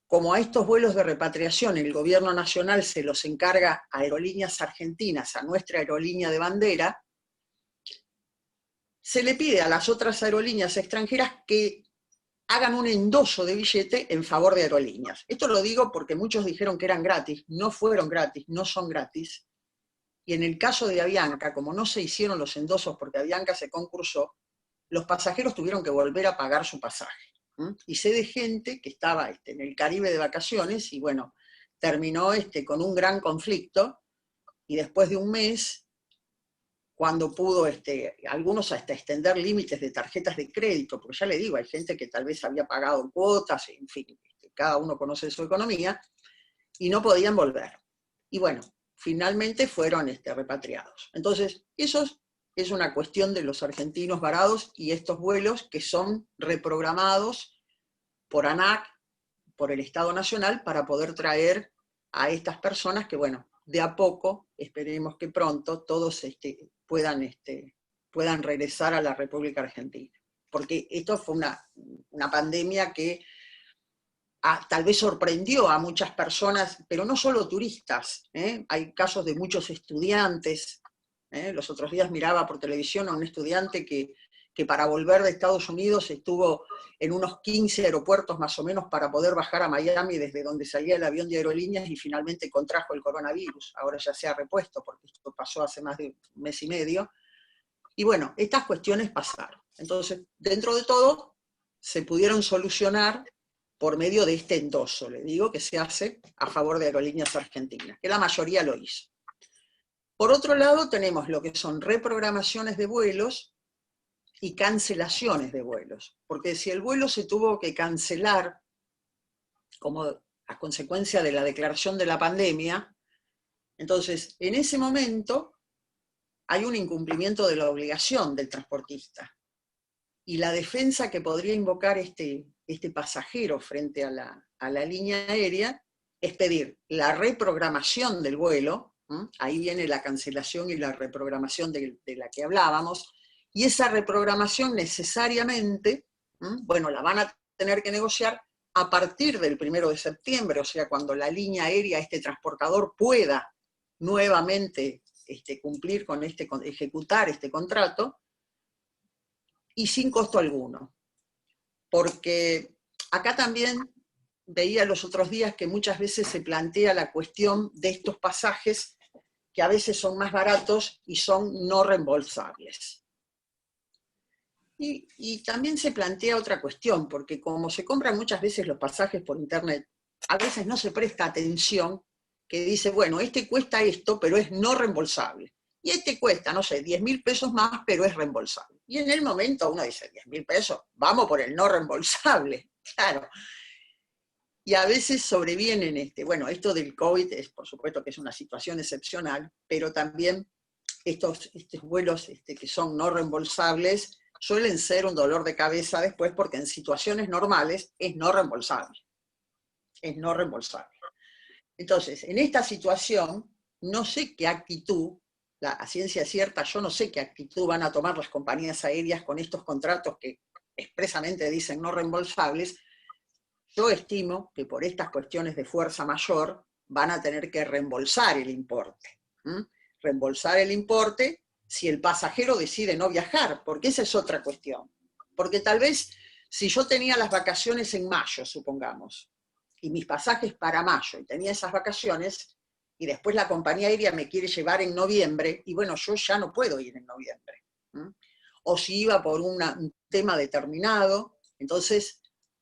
[SPEAKER 2] como a estos vuelos de repatriación el gobierno nacional se los encarga a Aerolíneas Argentinas, a nuestra aerolínea de bandera, se le pide a las otras aerolíneas extranjeras que hagan un endoso de billete en favor de Aerolíneas. Esto lo digo porque muchos dijeron que eran gratis, no fueron gratis, no son gratis. Y en el caso de Avianca, como no se hicieron los endosos porque Avianca se concursó, los pasajeros tuvieron que volver a pagar su pasaje. Y sé de gente que estaba en el Caribe de vacaciones y bueno, terminó con un gran conflicto y después de un mes, cuando pudo algunos hasta extender límites de tarjetas de crédito, porque ya le digo, hay gente que tal vez había pagado cuotas, en fin, cada uno conoce su economía, y no podían volver. Y bueno, finalmente fueron repatriados. Entonces, eso es una cuestión de los argentinos varados y estos vuelos que son reprogramados por ANAC, por el Estado Nacional, para poder traer a estas personas que, bueno, de a poco, esperemos que pronto, todos puedan regresar a la República Argentina. Porque esto fue una pandemia que tal vez sorprendió a muchas personas, pero no solo turistas, hay casos de muchos estudiantes. Los otros días miraba por televisión a un estudiante que para volver de Estados Unidos estuvo en unos 15 aeropuertos más o menos para poder bajar a Miami desde donde salía el avión de Aerolíneas y finalmente contrajo el coronavirus. Ahora ya se ha repuesto porque esto pasó hace más de 1 mes y medio. Y bueno, estas cuestiones pasaron. Entonces, dentro de todo, se pudieron solucionar por medio de este endoso, le digo, que se hace a favor de Aerolíneas Argentinas, que la mayoría lo hizo. Por otro lado, tenemos lo que son reprogramaciones de vuelos y cancelaciones de vuelos, porque si el vuelo se tuvo que cancelar como a consecuencia de la declaración de la pandemia, entonces en ese momento hay un incumplimiento de la obligación del transportista. Y la defensa que podría invocar este pasajero frente a la línea aérea es pedir la reprogramación del vuelo, ahí viene la cancelación y la reprogramación de la que hablábamos, y esa reprogramación necesariamente, bueno, la van a tener que negociar a partir del 1 de septiembre, o sea, cuando la línea aérea, este transportador, pueda nuevamente cumplir con ejecutar este contrato, y sin costo alguno. Porque acá también veía los otros días que muchas veces se plantea la cuestión de estos pasajes que a veces son más baratos y son no reembolsables. Y también se plantea otra cuestión, porque como se compran muchas veces los pasajes por internet, a veces no se presta atención, que dice, bueno, este cuesta esto, pero es no reembolsable. Y este cuesta, no sé, 10.000 pesos más, pero es reembolsable. Y en el momento uno dice, 10.000 pesos, vamos por el no reembolsable, claro. Y a veces sobrevienen, bueno, esto del COVID es por supuesto que es una situación excepcional, pero también estos vuelos que son no reembolsables suelen ser un dolor de cabeza después porque en situaciones normales es no reembolsable. Es no reembolsable. Entonces, en esta situación, no sé qué actitud, a ciencia cierta, yo no sé qué actitud van a tomar las compañías aéreas con estos contratos que expresamente dicen no reembolsables. Yo estimo que por estas cuestiones de fuerza mayor van a tener que reembolsar el importe. Reembolsar el importe si el pasajero decide no viajar, porque esa es otra cuestión. Porque tal vez si yo tenía las vacaciones en mayo, supongamos, y mis pasajes para mayo, y tenía esas vacaciones, y después la compañía aérea me quiere llevar en noviembre, y bueno, yo ya no puedo ir en noviembre. O si iba por un tema determinado, entonces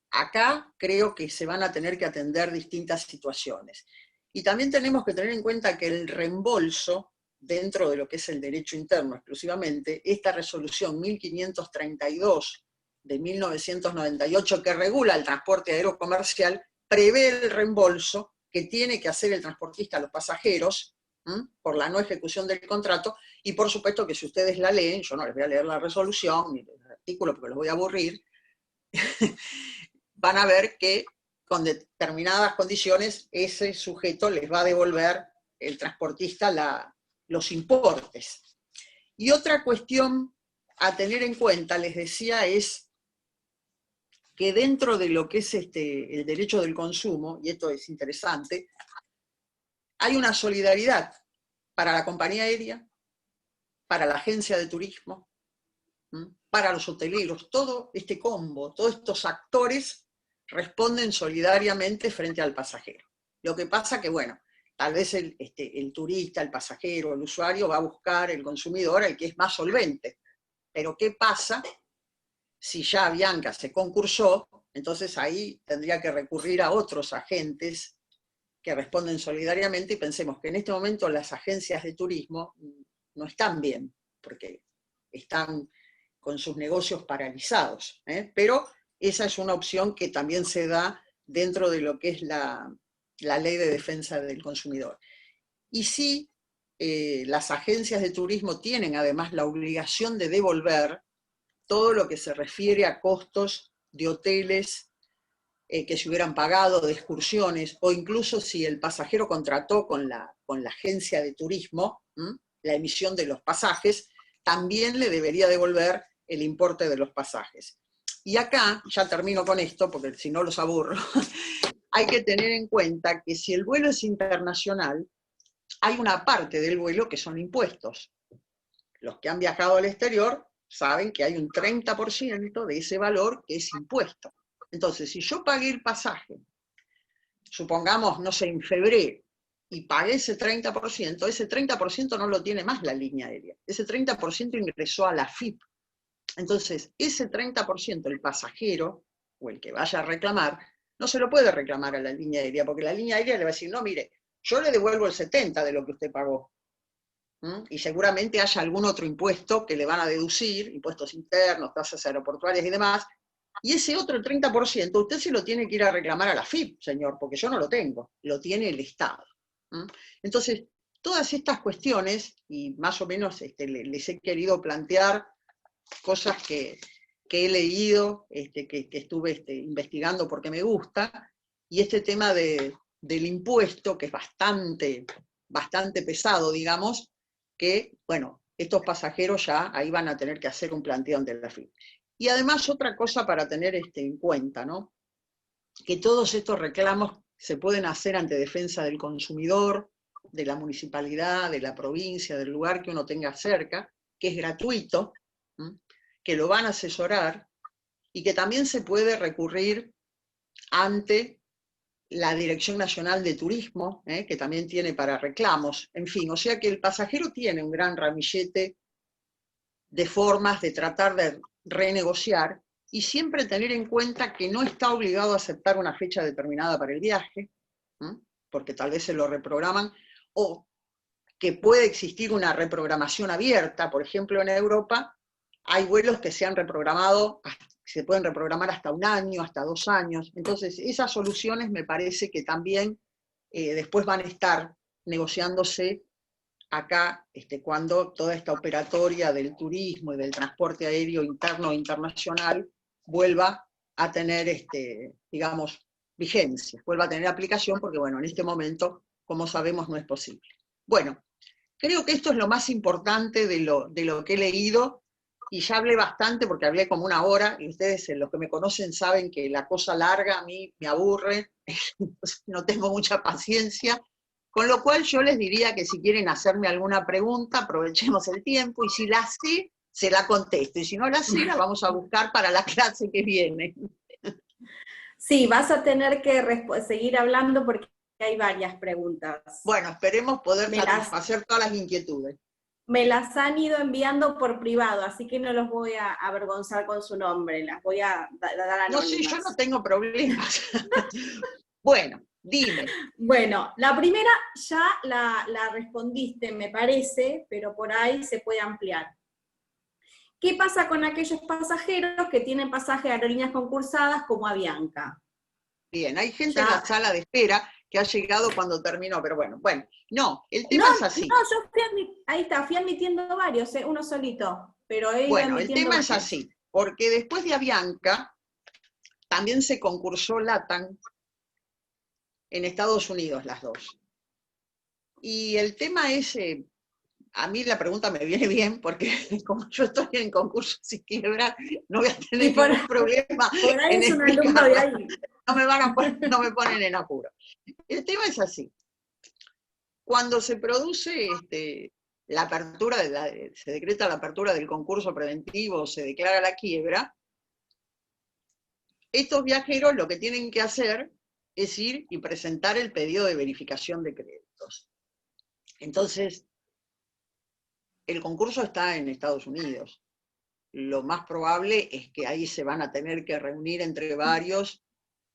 [SPEAKER 2] acá creo que se van a tener que atender distintas situaciones. Y también tenemos que tener en cuenta que el reembolso, dentro de lo que es el derecho interno exclusivamente, esta resolución 1532 de 1998 que regula el transporte aéreo comercial, prevé el reembolso que tiene que hacer el transportista a los pasajeros por la no ejecución del contrato, y por supuesto que si ustedes la leen, yo no les voy a leer la resolución ni el artículo porque los voy a aburrir, van a ver que con determinadas condiciones ese sujeto les va a devolver el transportista los importes. Y otra cuestión a tener en cuenta, les decía, es que dentro de lo que es el derecho del consumo, y esto es interesante, hay una solidaridad para la compañía aérea, para la agencia de turismo, para los hoteleros, todo este combo, todos estos actores responden solidariamente frente al pasajero. Lo que pasa que, bueno, tal vez el turista, el pasajero, el usuario va a buscar el consumidor, el que es más solvente. Pero ¿qué pasa si ya Avianca se concursó? Entonces ahí tendría que recurrir a otros agentes que responden solidariamente, y pensemos que en este momento las agencias de turismo no están bien, porque están con sus negocios paralizados, pero esa es una opción que también se da dentro de lo que es la ley de defensa del consumidor. Y sí, las agencias de turismo tienen además la obligación de devolver todo lo que se refiere a costos de hoteles que se hubieran pagado, de excursiones, o incluso si el pasajero contrató con la agencia de turismo la emisión de los pasajes, también le debería devolver el importe de los pasajes. Y acá, ya termino con esto, porque si no los aburro, hay que tener en cuenta que si el vuelo es internacional, hay una parte del vuelo que son impuestos. Los que han viajado al exterior saben que hay un 30% de ese valor que es impuesto. Entonces, si yo pagué el pasaje, supongamos, no sé, en febrero, y pagué ese 30% no lo tiene más la línea aérea. Ese 30% ingresó a la AFIP. Entonces, ese 30% el pasajero, o el que vaya a reclamar, no se lo puede reclamar a la línea aérea, porque la línea aérea le va a decir, no, mire, yo le devuelvo el 70% de lo que usted pagó. Y seguramente haya algún otro impuesto que le van a deducir, impuestos internos, tasas aeroportuarias y demás, y ese otro 30% usted se lo tiene que ir a reclamar a la AFIP, señor, porque yo no lo tengo, lo tiene el Estado. Entonces, todas estas cuestiones, y más o menos les he querido plantear cosas que he leído, que estuve investigando porque me gusta, y este tema del impuesto, que es bastante pesado, digamos, que, bueno, estos pasajeros ya ahí van a tener que hacer un planteo ante la AFIP. Y además otra cosa para tener en cuenta, ¿no? Que todos estos reclamos se pueden hacer ante defensa del consumidor, de la municipalidad, de la provincia, del lugar que uno tenga cerca, que es gratuito, que lo van a asesorar, y que también se puede recurrir ante la Dirección Nacional de Turismo, que también tiene para reclamos, en fin, o sea que el pasajero tiene un gran ramillete de formas de tratar de renegociar, y siempre tener en cuenta que no está obligado a aceptar una fecha determinada para el viaje, porque tal vez se lo reprograman, o que puede existir una reprogramación abierta. Por ejemplo, en Europa hay vuelos que se han reprogramado, se pueden reprogramar hasta 1 año, hasta 2 años. Entonces, esas soluciones me parece que también después van a estar negociándose acá, cuando toda esta operatoria del turismo y del transporte aéreo interno e internacional vuelva a tener, digamos, vigencia, vuelva a tener aplicación, porque bueno, en este momento, como sabemos, no es posible. Bueno, creo que esto es lo más importante de lo que he leído, y ya hablé bastante porque hablé como 1 hora, y ustedes, los que me conocen, saben que la cosa larga a mí me aburre, no tengo mucha paciencia, con lo cual yo les diría que si quieren hacerme alguna pregunta, aprovechemos el tiempo, y si la sé, se la contesto, y si no la sé, la vamos a buscar para la clase que viene.
[SPEAKER 1] Sí, vas a tener que seguir hablando porque hay varias preguntas.
[SPEAKER 2] Bueno, esperemos poder satisfacer todas las inquietudes.
[SPEAKER 1] Me las han ido enviando por privado, así que no los voy a avergonzar con su nombre, las voy a dar anónimas.
[SPEAKER 2] No, sí, yo no tengo problemas. Bueno, dime.
[SPEAKER 1] Bueno, la primera ya la respondiste, me parece, pero por ahí se puede ampliar. ¿Qué pasa con aquellos pasajeros que tienen pasaje de aerolíneas concursadas como Avianca?
[SPEAKER 2] Bien, hay gente en la sala de espera que ha llegado cuando terminó, pero bueno, no, el tema es así.
[SPEAKER 1] No, yo fui admitiendo varios, uno solito, pero
[SPEAKER 2] bueno, el tema es así, porque después de Avianca, también se concursó LATAM en Estados Unidos, las dos. Y el tema es, a mí la pregunta me viene bien, porque como yo estoy en concursos y quiebra, no voy a tener ningún problema.
[SPEAKER 1] Por ahí es un alumno de ahí.
[SPEAKER 2] No me ponen en apuro. El tema es así. Cuando se produce la apertura, se decreta la apertura del concurso preventivo, se declara la quiebra, estos viajeros lo que tienen que hacer es ir y presentar el pedido de verificación de créditos. Entonces, el concurso está en Estados Unidos. Lo más probable es que ahí se van a tener que reunir entre varios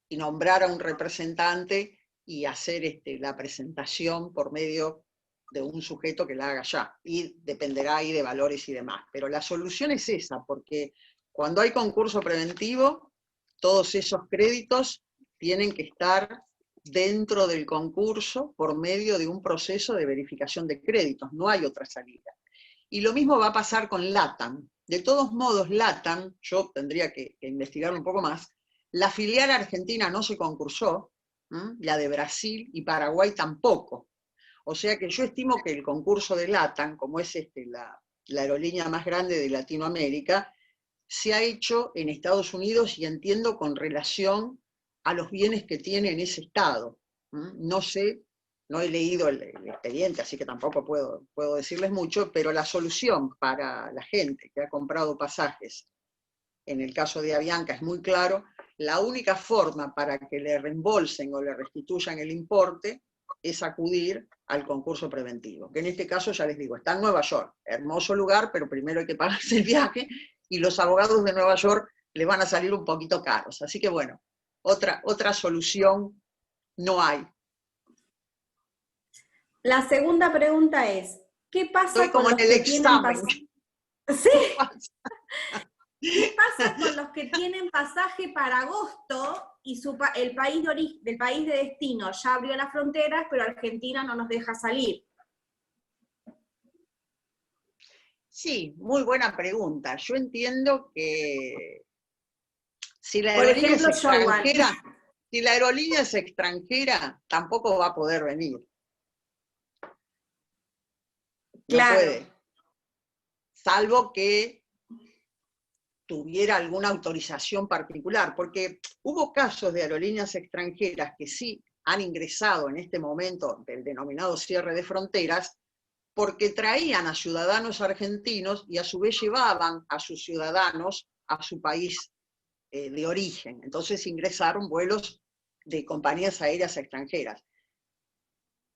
[SPEAKER 2] y nombrar a un representante y hacer la presentación por medio de un sujeto que la haga ya, y dependerá ahí de valores y demás. Pero la solución es esa, porque cuando hay concurso preventivo, todos esos créditos tienen que estar dentro del concurso por medio de un proceso de verificación de créditos, no hay otra salida. Y lo mismo va a pasar con LATAM. De todos modos, LATAM, yo tendría que investigar un poco más, la filial argentina no se concursó, la de Brasil y Paraguay tampoco. O sea que yo estimo que el concurso de LATAM, como es la aerolínea más grande de Latinoamérica, se ha hecho en Estados Unidos, y entiendo con relación a los bienes que tiene en ese estado. No sé, no he leído el expediente, así que tampoco puedo decirles mucho, pero la solución para la gente que ha comprado pasajes, en el caso de Avianca es muy claro, la única forma para que le reembolsen o le restituyan el importe es acudir al concurso preventivo, que en este caso, ya les digo, está en Nueva York, hermoso lugar, pero primero hay que pagarse el viaje, y los abogados de Nueva York le van a salir un poquito caros. Así que bueno, otra solución no hay.
[SPEAKER 1] La segunda pregunta es, ¿qué pasa con los que tienen pasaje? ¿Sí? ¿Qué pasa con los que tienen pasaje para agosto y el país del país de destino ya abrió las fronteras, pero Argentina no nos deja salir?
[SPEAKER 2] Sí, muy buena pregunta. Yo entiendo que si la aerolínea es extranjera, tampoco va a poder venir.
[SPEAKER 1] Claro.
[SPEAKER 2] No puede. Salvo que tuviera alguna autorización particular, porque hubo casos de aerolíneas extranjeras que sí han ingresado en este momento del denominado cierre de fronteras, porque traían a ciudadanos argentinos y a su vez llevaban a sus ciudadanos a su país de origen. Entonces ingresaron vuelos de compañías aéreas extranjeras.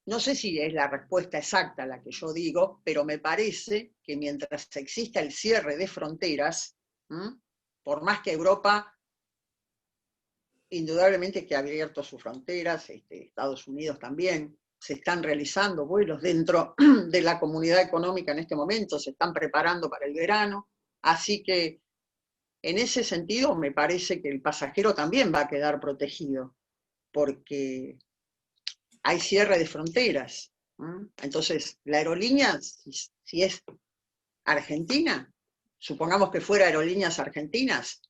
[SPEAKER 2] No sé si es la respuesta exacta la que yo digo, pero me parece que mientras exista el cierre de fronteras, Por más que Europa, indudablemente que ha abierto sus fronteras, Estados Unidos también, se están realizando vuelos dentro de la comunidad económica en este momento, se están preparando para el verano, así que en ese sentido me parece que el pasajero también va a quedar protegido, porque hay cierre de fronteras. Entonces, la aerolínea, si es Argentina, supongamos que fuera Aerolíneas Argentinas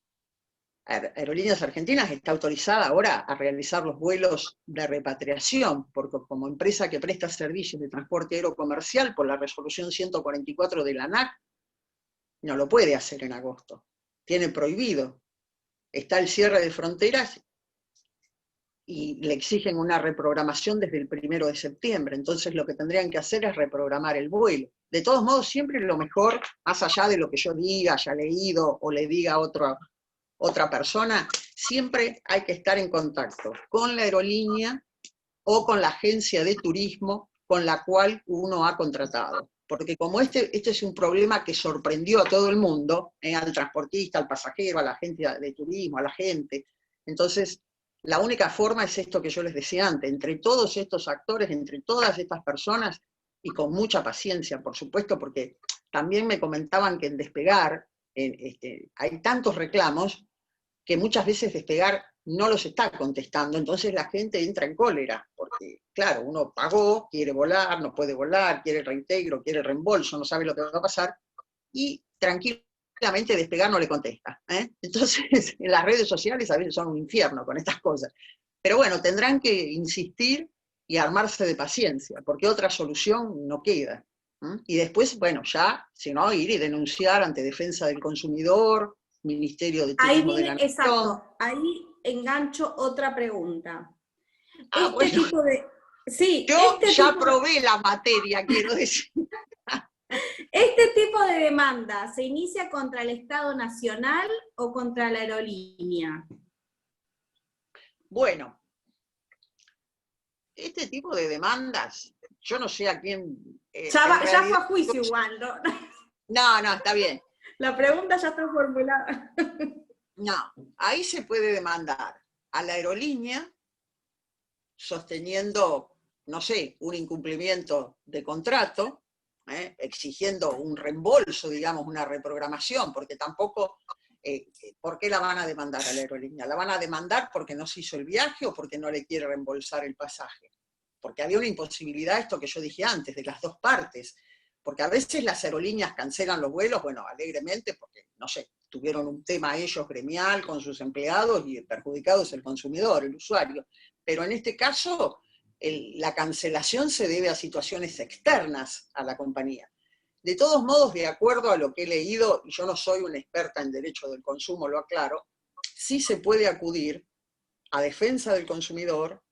[SPEAKER 2] está autorizada ahora a realizar los vuelos de repatriación, porque como empresa que presta servicios de transporte aéreo comercial, por la resolución 144 de la ANAC, no lo puede hacer en agosto. Tiene prohibido. Está el cierre de fronteras y le exigen una reprogramación desde el 1 de septiembre. Entonces lo que tendrían que hacer es reprogramar el vuelo. De todos modos, siempre lo mejor, más allá de lo que yo diga, haya leído o le diga a otra persona, siempre hay que estar en contacto con la aerolínea o con la agencia de turismo con la cual uno ha contratado. Porque como este es un problema que sorprendió a todo el mundo, al transportista, al pasajero, a la agencia de turismo, a la gente, entonces la única forma es esto que yo les decía antes, entre todos estos actores, entre todas estas personas, y con mucha paciencia, por supuesto, porque también me comentaban que en Despegar hay tantos reclamos que muchas veces Despegar no los está contestando, entonces la gente entra en cólera, porque claro, uno pagó, quiere volar, no puede volar, quiere el reintegro, quiere el reembolso, no sabe lo que va a pasar, y tranquilamente Despegar no le contesta. Entonces, en las redes sociales a veces son un infierno con estas cosas. Pero bueno, tendrán que insistir y armarse de paciencia, porque otra solución no queda. Y después, bueno, ya, si no, ir y denunciar ante Defensa del Consumidor, Ministerio de Turismo de la Nación.
[SPEAKER 1] Exacto, ahí engancho otra pregunta.
[SPEAKER 2] Bueno,
[SPEAKER 1] tipo de... Sí,
[SPEAKER 2] yo ya probé la materia, quiero decir.
[SPEAKER 1] ¿Este tipo de demanda se inicia contra el Estado Nacional o contra la aerolínea?
[SPEAKER 2] Bueno, este tipo de demandas, yo no sé a quién...
[SPEAKER 1] ya fue a juicio igual, ¿no?
[SPEAKER 2] No, está bien.
[SPEAKER 1] La pregunta ya está formulada.
[SPEAKER 2] No, ahí se puede demandar a la aerolínea sosteniendo, no sé, un incumplimiento de contrato, exigiendo un reembolso, digamos, una reprogramación, porque tampoco, ¿por qué la van a demandar a la aerolínea? La van a demandar porque no se hizo el viaje o porque no le quiere reembolsar el pasaje. Porque había una imposibilidad, esto que yo dije antes, de las dos partes. Porque a veces las aerolíneas cancelan los vuelos, bueno, alegremente, porque, no sé, tuvieron un tema ellos gremial con sus empleados y el perjudicado es el consumidor, el usuario. Pero en este caso, la cancelación se debe a situaciones externas a la compañía. De todos modos, de acuerdo a lo que he leído, y yo no soy una experta en derecho del consumo, lo aclaro, sí se puede acudir a Defensa del Consumidor,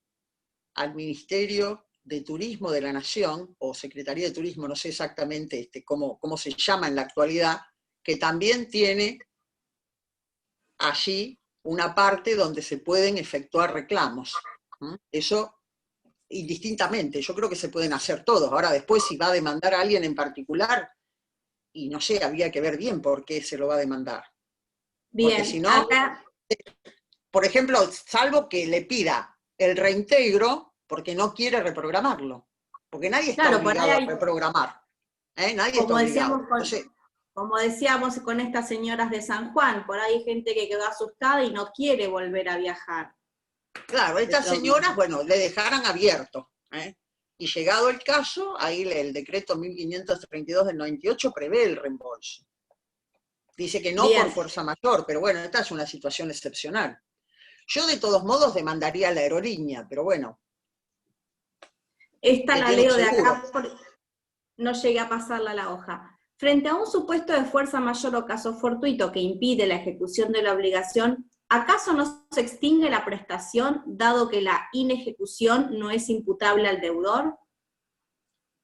[SPEAKER 2] al Ministerio de Turismo de la Nación, o Secretaría de Turismo, no sé exactamente cómo se llama en la actualidad, que también tiene allí una parte donde se pueden efectuar reclamos. Eso indistintamente, yo creo que se pueden hacer todos. Ahora después si va a demandar a alguien en particular, y no sé, habría que ver bien por qué se lo va a demandar.
[SPEAKER 1] Bien,
[SPEAKER 2] porque si no, por ejemplo, salvo que le pida el reintegro porque no quiere reprogramarlo, porque nadie está obligado a reprogramar. Nadie está obligado.
[SPEAKER 1] Como decíamos con estas señoras de San Juan, por ahí hay gente que quedó asustada y no quiere volver a viajar.
[SPEAKER 2] Claro, estas señoras, bueno, le dejaran abierto. Y llegado el caso, ahí el decreto 1532 del 98 prevé el reembolso. Dice que no por fuerza mayor, pero bueno, esta es una situación excepcional. Yo de todos modos demandaría a la aerolínea, pero bueno.
[SPEAKER 1] Esta la leo de acá, no llegué a pasarla a la hoja. Frente a un supuesto de fuerza mayor o caso fortuito que impide la ejecución de la obligación, ¿acaso no se extingue la prestación, dado que la inejecución no es imputable al deudor?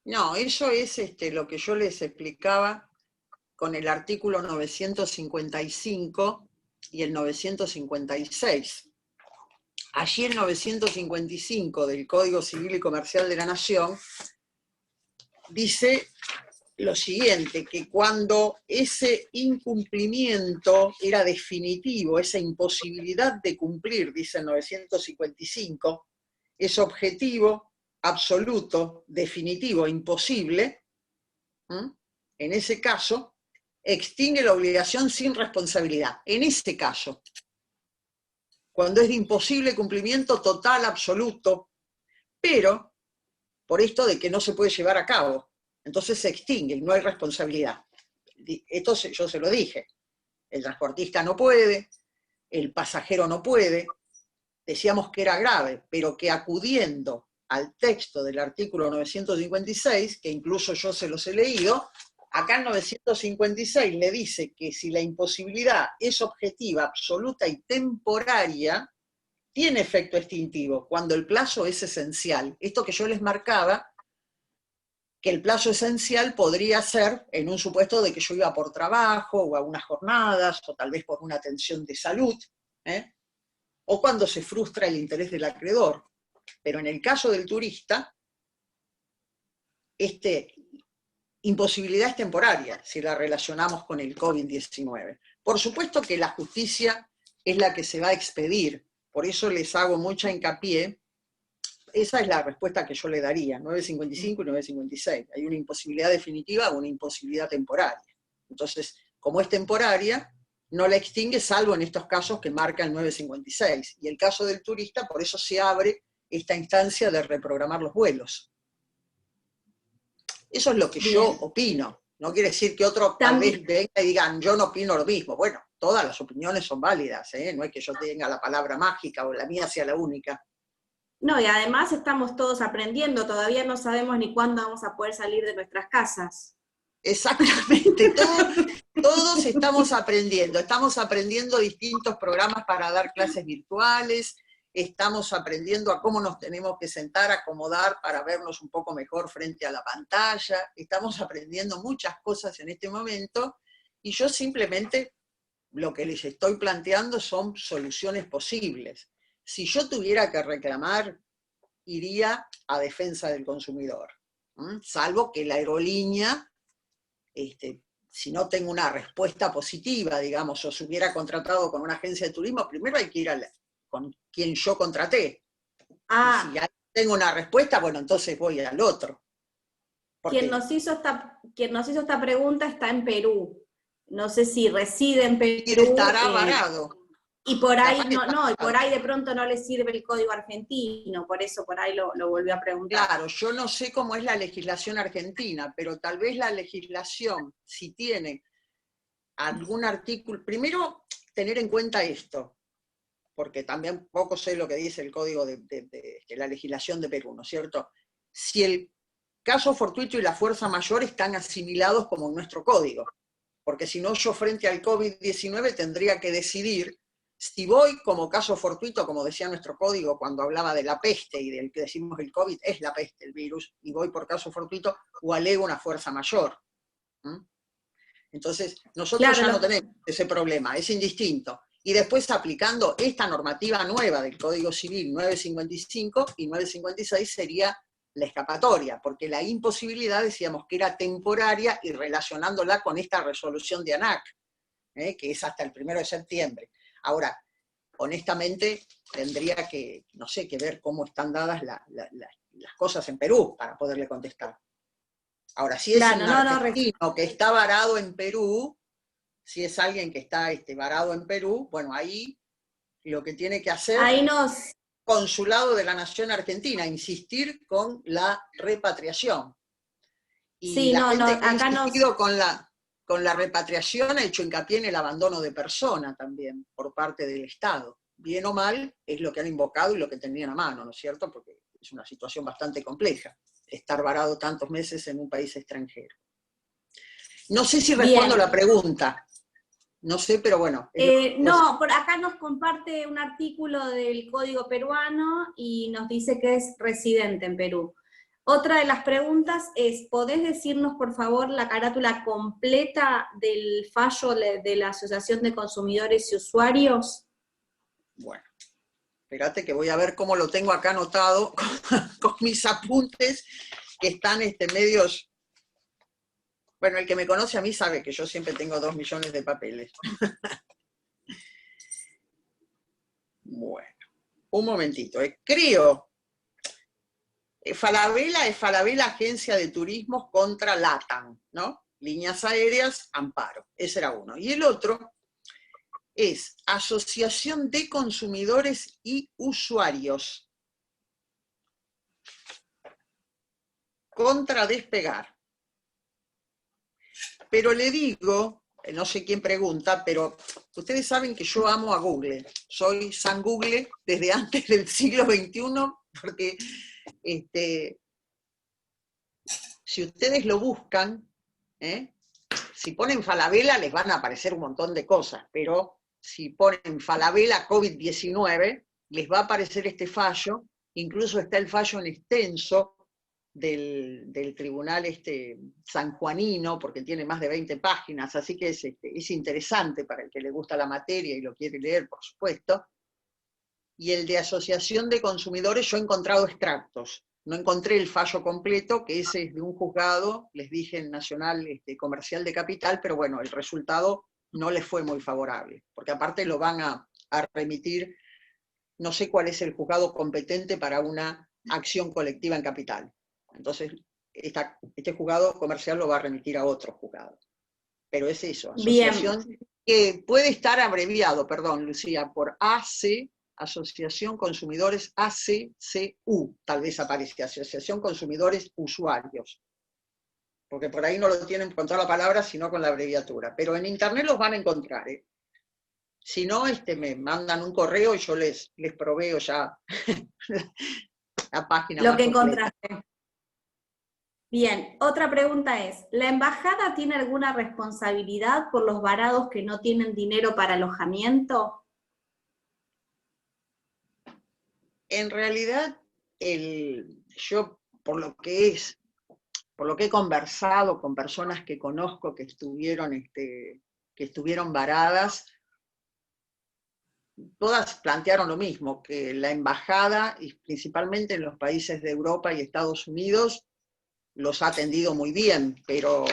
[SPEAKER 2] No, eso es lo que yo les explicaba con el artículo 955 y el 956. Allí el 955 del Código Civil y Comercial de la Nación dice lo siguiente, que cuando ese incumplimiento era definitivo, esa imposibilidad de cumplir, dice el 955, es objetivo, absoluto, definitivo, imposible, en ese caso, extingue la obligación sin responsabilidad. En ese caso, cuando es de imposible cumplimiento total, absoluto, pero por esto de que no se puede llevar a cabo. Entonces se extingue y no hay responsabilidad. Esto yo se lo dije. El transportista no puede, el pasajero no puede. Decíamos que era grave, pero que acudiendo al texto del artículo 956, que incluso yo se los he leído, acá en 956 le dice que si la imposibilidad es objetiva, absoluta y temporaria, tiene efecto extintivo, cuando el plazo es esencial. Esto que yo les marcaba, que el plazo esencial podría ser en un supuesto de que yo iba por trabajo, o a unas jornadas, o tal vez por una atención de salud, o cuando se frustra el interés del acreedor. Pero en el caso del turista, imposibilidad es temporaria, si la relacionamos con el COVID-19. Por supuesto que la justicia es la que se va a expedir, por eso les hago mucha hincapié. Esa es la respuesta que yo le daría, 955 y 956. Hay una imposibilidad definitiva o una imposibilidad temporaria. Entonces, como es temporaria, no la extingue salvo en estos casos que marca el 956. Y el caso del turista, por eso se abre esta instancia de reprogramar los vuelos. Eso es lo que yo opino. No quiere decir que otro tal vez venga y digan, yo no opino lo mismo. Bueno, todas las opiniones son válidas, no es que yo tenga la palabra mágica o la mía sea la única.
[SPEAKER 1] No, y además estamos todos aprendiendo, todavía no sabemos ni cuándo vamos a poder salir de nuestras casas.
[SPEAKER 2] Exactamente, todos estamos aprendiendo distintos programas para dar clases virtuales, estamos aprendiendo a cómo nos tenemos que sentar, acomodar para vernos un poco mejor frente a la pantalla, estamos aprendiendo muchas cosas en este momento, y yo simplemente lo que les estoy planteando son soluciones posibles. Si yo tuviera que reclamar, iría a defensa del consumidor, salvo que la aerolínea, si no tengo una respuesta positiva, digamos, o se hubiera contratado con una agencia de turismo, primero hay que ir con quien yo contraté. Y si tengo una respuesta, bueno, entonces voy al otro.
[SPEAKER 1] Quien nos hizo esta pregunta está en Perú. No sé si reside en Perú.
[SPEAKER 2] Y estará varado.
[SPEAKER 1] Y por ahí y por ahí de pronto no le sirve el código argentino, por eso por ahí lo volvió a preguntar.
[SPEAKER 2] Claro, yo no sé cómo es la legislación argentina, pero tal vez la legislación, si tiene algún artículo, primero tener en cuenta esto, porque también poco sé lo que dice el código de la legislación de Perú, ¿no es cierto? Si el caso fortuito y la fuerza mayor están asimilados como en nuestro código, porque si no yo frente al COVID-19 tendría que decidir si voy como caso fortuito, como decía nuestro código cuando hablaba de la peste y del que decimos el COVID, es la peste, el virus, y voy por caso fortuito, o alego una fuerza mayor. Entonces, nosotros ya no tenemos ese problema, es indistinto. Y después aplicando esta normativa nueva del Código Civil 955 y 956 sería la escapatoria, porque la imposibilidad decíamos que era temporaria y relacionándola con esta resolución de ANAC, que es hasta el 1 de septiembre. Ahora, honestamente, tendría que, no sé, que ver cómo están dadas las cosas en Perú para poderle contestar. Ahora, si es un argentino que está varado en Perú, si es alguien que está varado en Perú, bueno, ahí lo que tiene que hacer Consulado de la Nación Argentina, insistir con la repatriación. Y la gente que ha insistido con la repatriación ha hecho hincapié en el abandono de persona también, por parte del Estado. Bien o mal, es lo que han invocado y lo que tenían a mano, ¿no es cierto? Porque es una situación bastante compleja, estar varado tantos meses en un país extranjero. No sé si respondo la pregunta. No sé, pero bueno.
[SPEAKER 1] No, por acá nos comparte un artículo del Código Peruano y nos dice que es residente en Perú. Otra de las preguntas es, ¿podés decirnos por favor la carátula completa del fallo de la Asociación de Consumidores y Usuarios?
[SPEAKER 2] Bueno, espérate que voy a ver cómo lo tengo acá anotado con mis apuntes, que están medios Bueno, el que me conoce a mí sabe que yo siempre tengo 2 millones de papeles. Bueno, un momentito. Creo, Falabella es Falabella Agencia de Turismos contra LATAM, ¿no? Líneas Aéreas, Amparo. Ese era uno. Y el otro es Asociación de Consumidores y Usuarios contra Despegar. Pero le digo, no sé quién pregunta, pero ustedes saben que yo amo a Google. Soy San Google desde antes del siglo XXI, porque si ustedes lo buscan, si ponen Falabella les van a aparecer un montón de cosas, pero si ponen Falabella COVID-19, les va a aparecer este fallo, incluso está el fallo en extenso del tribunal sanjuanino, porque tiene más de 20 páginas, así que es interesante para el que le gusta la materia y lo quiere leer, por supuesto. Y el de Asociación de Consumidores, yo he encontrado extractos, no encontré el fallo completo, que ese es de un juzgado, les dije, en Nacional Comercial de Capital, pero bueno, el resultado no les fue muy favorable, porque aparte lo van a remitir, no sé cuál es el juzgado competente para una acción colectiva en capital. Entonces, este juzgado comercial lo va a remitir a otro juzgado. Pero es eso, asociación, bien, que puede estar abreviado, perdón, Lucía, por AC, Asociación Consumidores ACCU, tal vez aparece, Asociación Consumidores Usuarios. Porque por ahí no lo tienen con toda la palabra, sino con la abreviatura. Pero en internet los van a encontrar, ¿eh? Si no, me mandan un correo y yo les proveo ya la página.
[SPEAKER 1] Lo que encontraste. Bien, otra pregunta es, ¿la embajada tiene alguna responsabilidad por los varados que no tienen dinero para alojamiento?
[SPEAKER 2] En realidad, yo por lo que he conversado con personas que conozco que estuvieron varadas, todas plantearon lo mismo, que la embajada, y principalmente en los países de Europa y Estados Unidos, los ha atendido muy bien, pero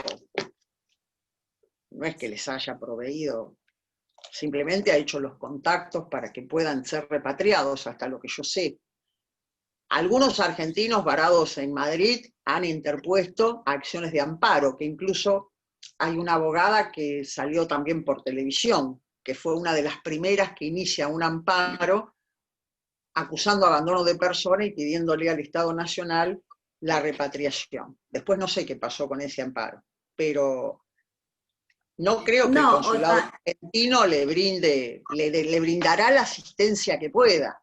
[SPEAKER 2] no es que les haya proveído, simplemente ha hecho los contactos para que puedan ser repatriados, hasta lo que yo sé. Algunos argentinos varados en Madrid han interpuesto acciones de amparo, que incluso hay una abogada que salió también por televisión, que fue una de las primeras que inicia un amparo acusando abandono de persona y pidiéndole al Estado Nacional la repatriación. Después no sé qué pasó con ese amparo, pero no creo que el consulado argentino le brindará la asistencia que pueda.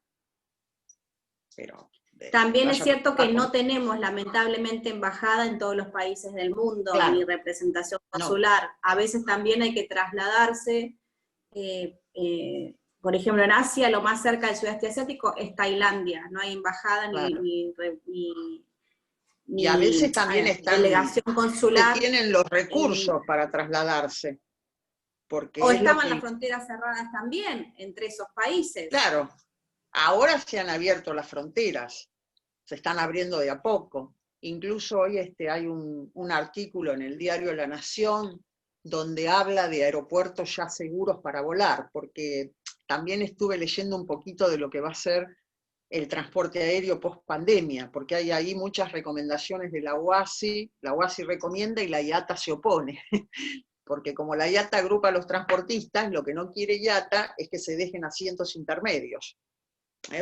[SPEAKER 2] Pero
[SPEAKER 1] también es cierto que no tenemos, lamentablemente, embajada en todos los países del mundo, claro, ni representación consular. No. A veces también hay que trasladarse. Por ejemplo, en Asia, lo más cerca del sudeste asiático es Tailandia. No hay embajada, claro,
[SPEAKER 2] y a veces también están,
[SPEAKER 1] delegación consular.
[SPEAKER 2] Que tienen los recursos para trasladarse. Porque
[SPEAKER 1] o estaban las fronteras cerradas también entre esos países.
[SPEAKER 2] Claro, ahora se han abierto las fronteras, se están abriendo de a poco. Incluso hoy hay un artículo en el diario La Nación donde habla de aeropuertos ya seguros para volar, porque también estuve leyendo un poquito de lo que va a ser el transporte aéreo post pandemia, porque hay ahí muchas recomendaciones de la UASI recomienda y la IATA se opone, porque como la IATA agrupa a los transportistas, lo que no quiere IATA es que se dejen asientos intermedios,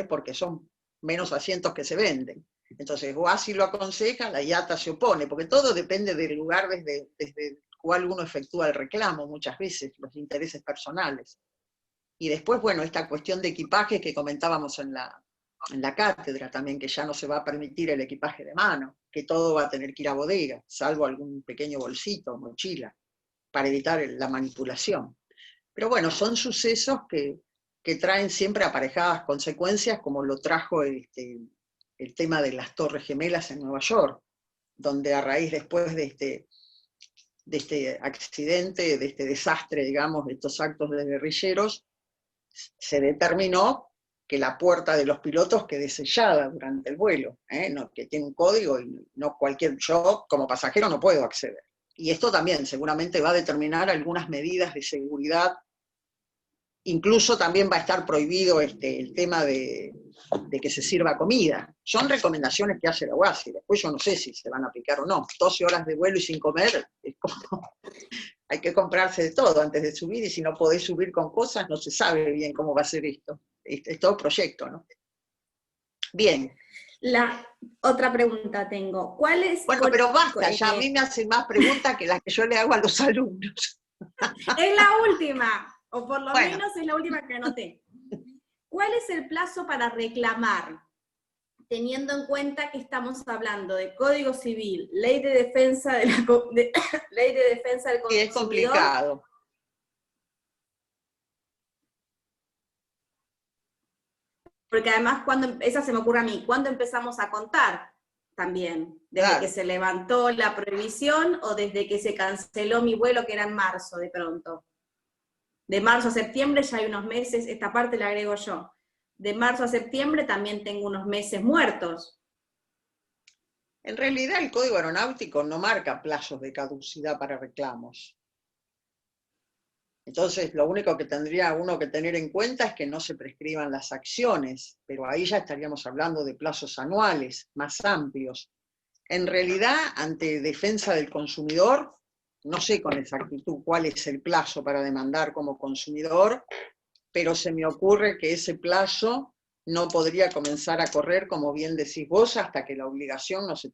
[SPEAKER 2] porque son menos asientos que se venden. Entonces UASI lo aconseja, la IATA se opone, porque todo depende del lugar desde el cual uno efectúa el reclamo, muchas veces, los intereses personales. Y después, bueno, esta cuestión de equipaje que comentábamos en la cátedra también, que ya no se va a permitir el equipaje de mano, que todo va a tener que ir a bodega, salvo algún pequeño bolsito, mochila, para evitar la manipulación. Pero bueno, son sucesos que traen siempre aparejadas consecuencias, como lo trajo el tema de las Torres Gemelas en Nueva York, donde a raíz después de este accidente, de este desastre, digamos, de estos actos de guerrilleros, se determinó que la puerta de los pilotos quede sellada durante el vuelo, que tiene un código y no cualquier, yo como pasajero no puedo acceder. Y esto también seguramente va a determinar algunas medidas de seguridad. Incluso también va a estar prohibido el tema de que se sirva comida. Son recomendaciones que hace la UASI, después yo no sé si se van a aplicar o no. 12 horas de vuelo y sin comer, es como, hay que comprarse de todo antes de subir, y si no podés subir con cosas, no se sabe bien cómo va a ser esto. Es todo proyecto, ¿no? Bien.
[SPEAKER 1] La otra pregunta tengo. ¿Cuál es?
[SPEAKER 2] Bueno, pero basta, ya a mí me hacen más preguntas que las que yo le hago a los alumnos.
[SPEAKER 1] Es la última, o por lo menos es la última que anoté. ¿Cuál es el plazo para reclamar? Teniendo en cuenta que estamos hablando de Código Civil, Ley de Defensa de Ley de Defensa del Consumidor.
[SPEAKER 2] Sí, es complicado.
[SPEAKER 1] Porque además, esa se me ocurre a mí, ¿cuándo empezamos a contar? También, desde que se levantó la prohibición o desde que se canceló mi vuelo, que era en marzo de pronto. De marzo a septiembre ya hay unos meses, esta parte la agrego yo. De marzo a septiembre también tengo unos meses muertos.
[SPEAKER 2] En realidad el Código Aeronáutico no marca plazos de caducidad para reclamos. Entonces, lo único que tendría uno que tener en cuenta es que no se prescriban las acciones, pero ahí ya estaríamos hablando de plazos anuales, más amplios. En realidad, ante defensa del consumidor, no sé con exactitud cuál es el plazo para demandar como consumidor, pero se me ocurre que ese plazo no podría comenzar a correr, como bien decís vos, hasta que la obligación no es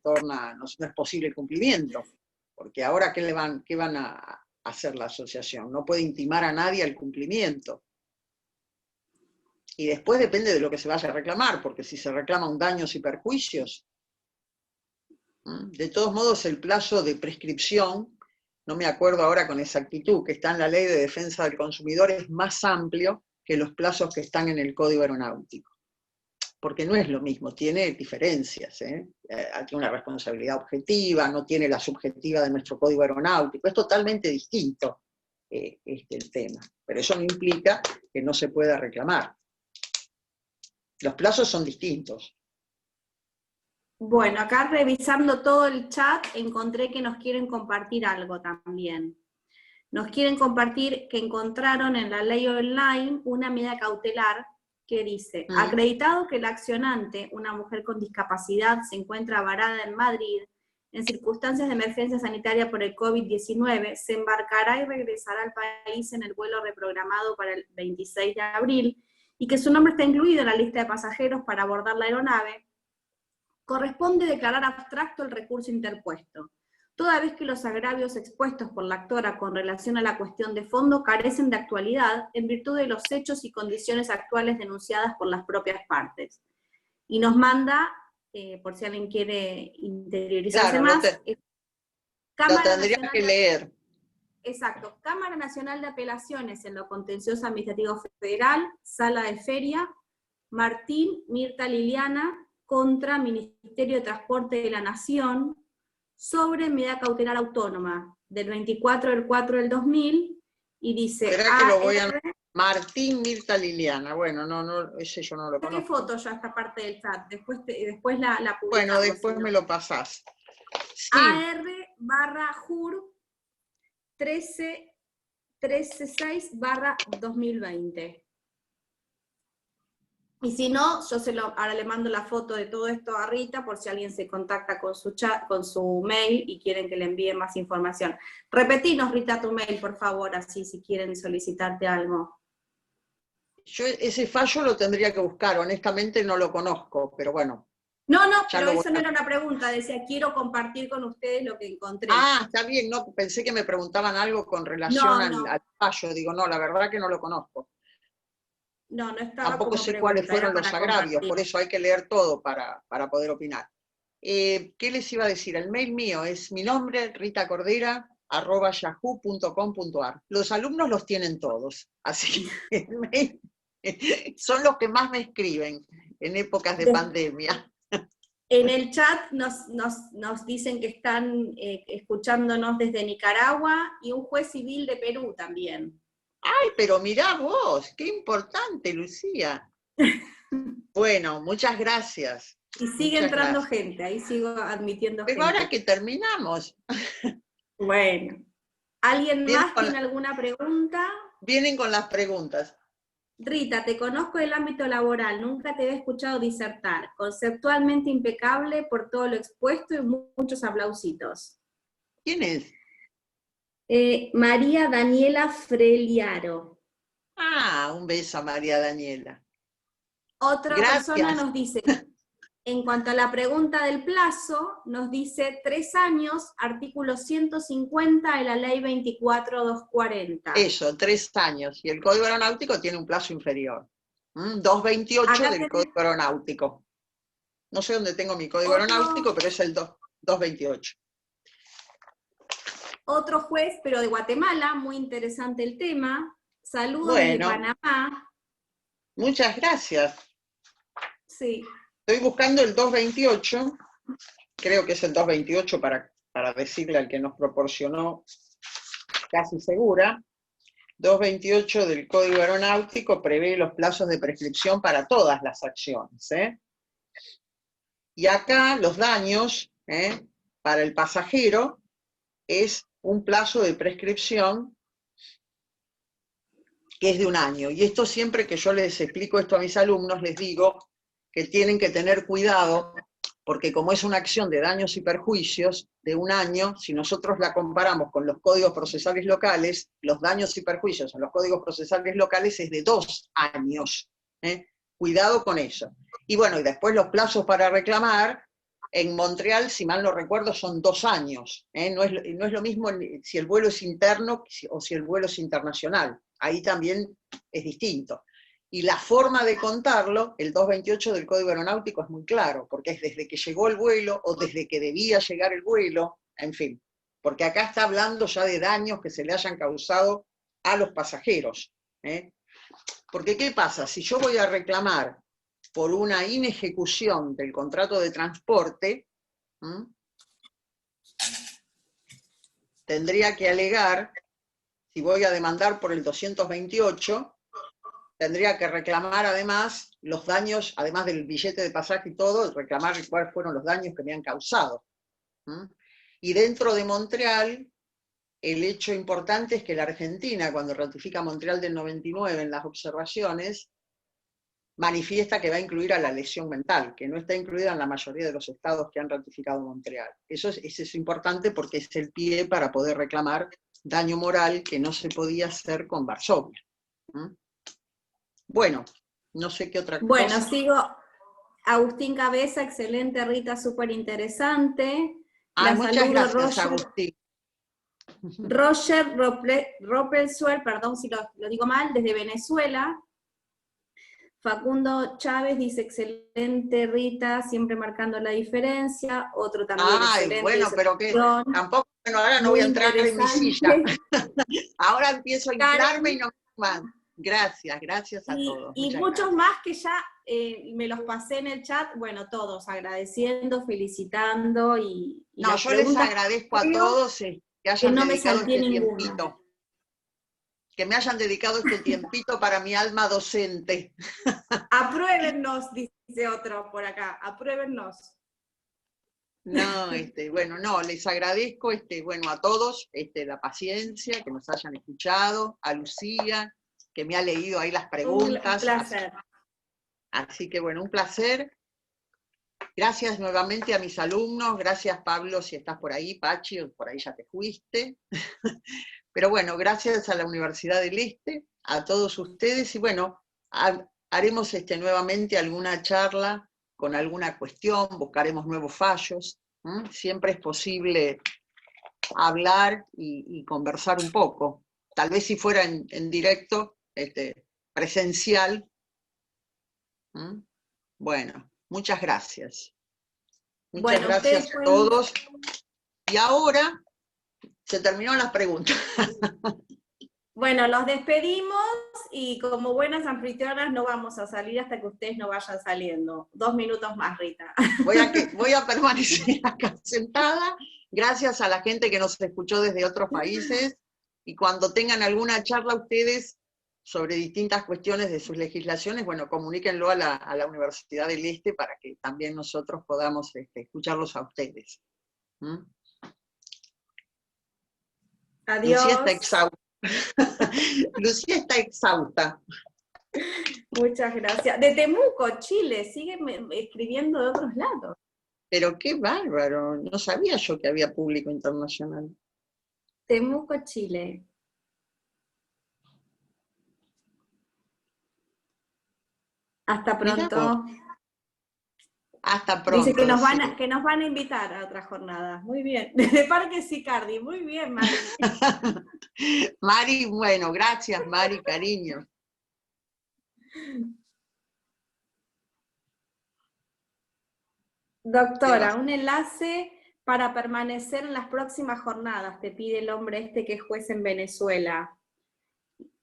[SPEAKER 2] posible el cumplimiento. Porque ahora, ¿qué van a hacer la asociación? No puede intimar a nadie al cumplimiento. Y después depende de lo que se vaya a reclamar, porque si se reclaman daños y perjuicios, de todos modos el plazo de prescripción, no me acuerdo ahora con exactitud, que está en la Ley de Defensa del Consumidor, es más amplio que los plazos que están en el Código Aeronáutico. Porque no es lo mismo, tiene diferencias, tiene una responsabilidad objetiva, no tiene la subjetiva de nuestro Código Aeronáutico, es totalmente distinto el tema, pero eso no implica que no se pueda reclamar. Los plazos son distintos.
[SPEAKER 1] Bueno, acá revisando todo el chat encontré que nos quieren compartir algo también. Nos quieren compartir que encontraron en la ley online una medida cautelar que dice, acreditado que el accionante, una mujer con discapacidad, se encuentra varada en Madrid, en circunstancias de emergencia sanitaria por el COVID-19, se embarcará y regresará al país en el vuelo reprogramado para el 26 de abril, y que su nombre está incluido en la lista de pasajeros para abordar la aeronave, corresponde declarar abstracto el recurso interpuesto, toda vez que los agravios expuestos por la actora con relación a la cuestión de fondo carecen de actualidad en virtud de los hechos y condiciones actuales denunciadas por las propias partes. Y nos manda, por si alguien quiere interiorizarse más,
[SPEAKER 2] lo tendría que leer.
[SPEAKER 1] Exacto, Cámara Nacional de Apelaciones en lo Contencioso Administrativo Federal, Sala de Feria, Martín Mirta Liliana, contra Ministerio de Transporte de la Nación, sobre medida cautelar autónoma, del 24 del 4 del 2000, y dice...
[SPEAKER 2] Espera que lo voy a... Martín Mirta Liliana, bueno, no, ese yo no lo conozco.
[SPEAKER 1] ¿Qué foto ya esta parte del chat? Después la publicamos.
[SPEAKER 2] Bueno, después me lo pasás.
[SPEAKER 1] Sí. AR/JUR 13136/2020. Y si no, yo ahora le mando la foto de todo esto a Rita, por si alguien se contacta con su chat, con su mail, y quieren que le envíe más información. Repetinos, Rita, tu mail, por favor, así si quieren solicitarte algo.
[SPEAKER 2] Yo ese fallo lo tendría que buscar, honestamente no lo conozco, pero bueno.
[SPEAKER 1] No, pero eso no era una pregunta, decía, quiero compartir con ustedes lo que encontré.
[SPEAKER 2] Ah, está bien, no, pensé que me preguntaban algo con relación al fallo, digo, no, la verdad que no lo conozco.
[SPEAKER 1] No estaba.
[SPEAKER 2] Tampoco sé cuáles fueron los agravios, por eso hay que leer todo para poder opinar. ¿Qué les iba a decir? El mail mío es mi nombre, ritacordera@yahoo.com.ar. Los alumnos los tienen todos, así que el mail son los que más me escriben en épocas de pandemia.
[SPEAKER 1] En el chat nos dicen que están escuchándonos desde Nicaragua y un juez civil de Perú también.
[SPEAKER 2] ¡Ay, pero mirá vos! ¡Qué importante, Lucía! Bueno, muchas gracias.
[SPEAKER 1] Y sigue entrando gente, ahí sigo admitiendo gente.
[SPEAKER 2] Pero ahora que terminamos.
[SPEAKER 1] Bueno, ¿alguien más tiene alguna pregunta?
[SPEAKER 2] Vienen con las preguntas.
[SPEAKER 1] Rita, te conozco del ámbito laboral, nunca te he escuchado disertar. Conceptualmente impecable por todo lo expuesto y muchos aplausitos.
[SPEAKER 2] ¿Quién es?
[SPEAKER 1] María Daniela Freliaro.
[SPEAKER 2] Ah, un beso a María Daniela.
[SPEAKER 1] Otra persona
[SPEAKER 2] Gracias.
[SPEAKER 1] nos dice, en cuanto a la pregunta del plazo, nos dice 3 años, artículo 150 de la ley 24240.
[SPEAKER 2] Eso, 3 años. Y el Código Aeronáutico tiene un plazo inferior. 228 del Código Aeronáutico. No sé dónde tengo mi Código Aeronáutico, pero es el 228.
[SPEAKER 1] Otro juez, pero de Guatemala, muy interesante el tema. Saludos desde Panamá.
[SPEAKER 2] Muchas gracias.
[SPEAKER 1] Sí.
[SPEAKER 2] Estoy buscando el 228, creo que es el 228 para decirle al que nos proporcionó, casi segura. 228 del Código Aeronáutico prevé los plazos de prescripción para todas las acciones. Y acá los daños para el pasajero es un plazo de prescripción que es de 1 año. Y esto siempre que yo les explico esto a mis alumnos, les digo que tienen que tener cuidado, porque como es una acción de daños y perjuicios de 1 año, si nosotros la comparamos con los códigos procesales locales, los daños y perjuicios en los códigos procesales locales es de 2 años. Cuidado con eso. Y bueno, y después los plazos para reclamar, en Montreal, si mal no recuerdo, son 2 años. No es lo mismo si el vuelo es interno o si el vuelo es internacional. Ahí también es distinto. Y la forma de contarlo, el 228 del Código Aeronáutico es muy claro, porque es desde que llegó el vuelo o desde que debía llegar el vuelo, en fin. Porque acá está hablando ya de daños que se le hayan causado a los pasajeros. Porque ¿qué pasa? Si yo voy a reclamar por una inejecución del contrato de transporte, tendría que alegar, si voy a demandar por el 228, tendría que reclamar además los daños, además del billete de pasaje y todo, reclamar cuáles fueron los daños que me han causado. Y dentro de Montreal, el hecho importante es que la Argentina, cuando ratifica Montreal del 99 en las observaciones, manifiesta que va a incluir a la lesión mental, que no está incluida en la mayoría de los estados que han ratificado Montreal. Eso es importante porque es el pie para poder reclamar daño moral que no se podía hacer con Varsovia. Bueno, no sé qué otra cosa.
[SPEAKER 1] Bueno, sigo. Agustín Cabeza, excelente, Rita, súper interesante.
[SPEAKER 2] Muchas gracias, Agustín.
[SPEAKER 1] Roger Ropelsuer, perdón si lo digo mal, desde Venezuela. Facundo Chávez dice, excelente, Rita, siempre marcando la diferencia. Otro también, excelente.
[SPEAKER 2] Bueno, pero que tampoco, bueno, ahora no voy a entrar en mi silla. Ahora empiezo a inflarme y no más. Gracias a todos.
[SPEAKER 1] Y muchos más que ya me los pasé en el chat, bueno, todos agradeciendo, felicitando y
[SPEAKER 2] no, yo les agradezco a todos que hayan dedicado este tiempito. Que me hayan dedicado este tiempito para mi alma docente.
[SPEAKER 1] Apruébennos, dice otro por acá, apruébennos.
[SPEAKER 2] No, bueno, no, les agradezco bueno, a todos la paciencia, que nos hayan escuchado, a Lucía, que me ha leído ahí las preguntas.
[SPEAKER 1] Un placer.
[SPEAKER 2] Así que bueno, un placer. Gracias nuevamente a mis alumnos, gracias Pablo si estás por ahí, Pachi, por ahí ya te fuiste. Pero bueno, gracias a la Universidad del Este, a todos ustedes, y bueno, haremos nuevamente alguna charla con alguna cuestión, buscaremos nuevos fallos. Siempre es posible hablar y conversar un poco. Tal vez si fuera en directo, presencial. Bueno, muchas gracias. Muchas gracias a todos. Y ahora se terminaron las preguntas.
[SPEAKER 1] Bueno, los despedimos y como buenas anfitrionas no vamos a salir hasta que ustedes no vayan saliendo. 2 minutos más, Rita.
[SPEAKER 2] Voy a permanecer acá sentada. Gracias a la gente que nos escuchó desde otros países. Y cuando tengan alguna charla ustedes sobre distintas cuestiones de sus legislaciones, bueno, comuníquenlo a la Universidad del Este para que también nosotros podamos escucharlos a ustedes.
[SPEAKER 1] Adiós.
[SPEAKER 2] Lucía está exhausta. Lucía está exhausta.
[SPEAKER 1] Muchas gracias. De Temuco, Chile, sigue escribiendo de otros lados.
[SPEAKER 2] Pero qué bárbaro, no sabía yo que había público internacional.
[SPEAKER 1] Temuco, Chile. Hasta pronto.
[SPEAKER 2] Hasta pronto.
[SPEAKER 1] Dice que nos van a invitar a otra jornada. Muy bien. Desde Parque Sicardi. Muy bien, Mari.
[SPEAKER 2] Mari, bueno, gracias, Mari, cariño.
[SPEAKER 1] Doctora, un enlace para permanecer en las próximas jornadas, te pide el hombre este que es juez en Venezuela.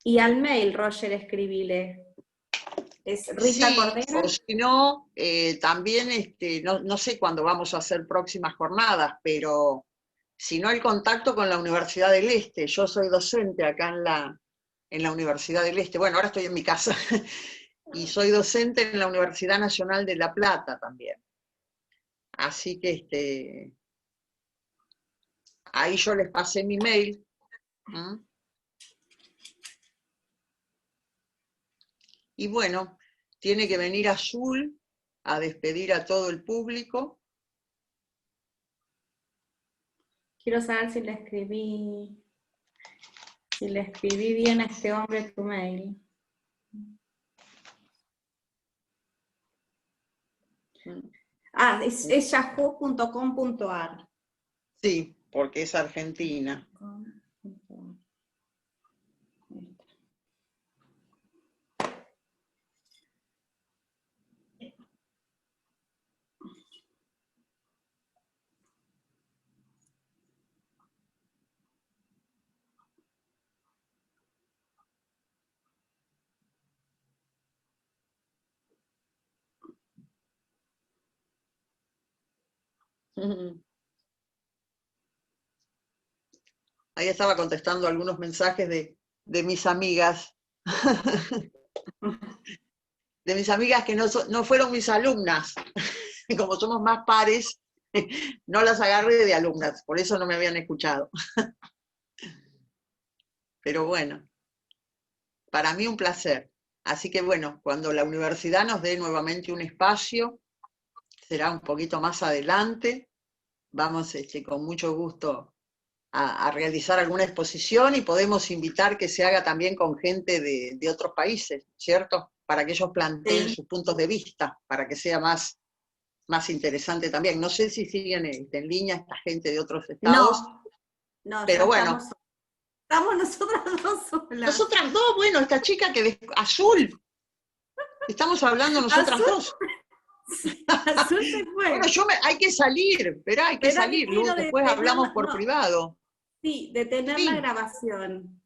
[SPEAKER 1] Y al mail, Roger, escribile. Es Rita
[SPEAKER 2] Sí,
[SPEAKER 1] Cordera.
[SPEAKER 2] o si no, también, no sé cuándo vamos a hacer próximas jornadas, pero si no, el contacto con la Universidad del Este. Yo soy docente acá en la Universidad del Este. Bueno, ahora estoy en mi casa. Y soy docente en la Universidad Nacional de La Plata también. Así que ahí yo les pasé mi mail. Y bueno, tiene que venir Azul a despedir a todo el público.
[SPEAKER 1] Quiero saber si le escribí bien a este hombre tu mail. Ah, es yahoo.com.ar.
[SPEAKER 2] Sí, porque es Argentina. Ahí estaba contestando algunos mensajes de mis amigas. De mis amigas que no fueron mis alumnas. Como somos más pares, no las agarré de alumnas, por eso no me habían escuchado. Pero bueno, para mí un placer. Así que bueno, cuando la universidad nos dé nuevamente un espacio, será un poquito más adelante, vamos con mucho gusto a realizar alguna exposición y podemos invitar que se haga también con gente de otros países, ¿cierto? Para que ellos planteen sus puntos de vista, para que sea más interesante también. No sé si siguen en línea esta gente de otros estados.
[SPEAKER 1] No,
[SPEAKER 2] pero bueno.
[SPEAKER 1] Estamos nosotras dos solas.
[SPEAKER 2] Nosotras dos, bueno, esta chica Azul. Estamos hablando nosotras dos.
[SPEAKER 1] Azul se fue.
[SPEAKER 2] Bueno, hay que salir, hay que salir, Luz, después hablamos por privado.
[SPEAKER 1] Sí, detener la grabación.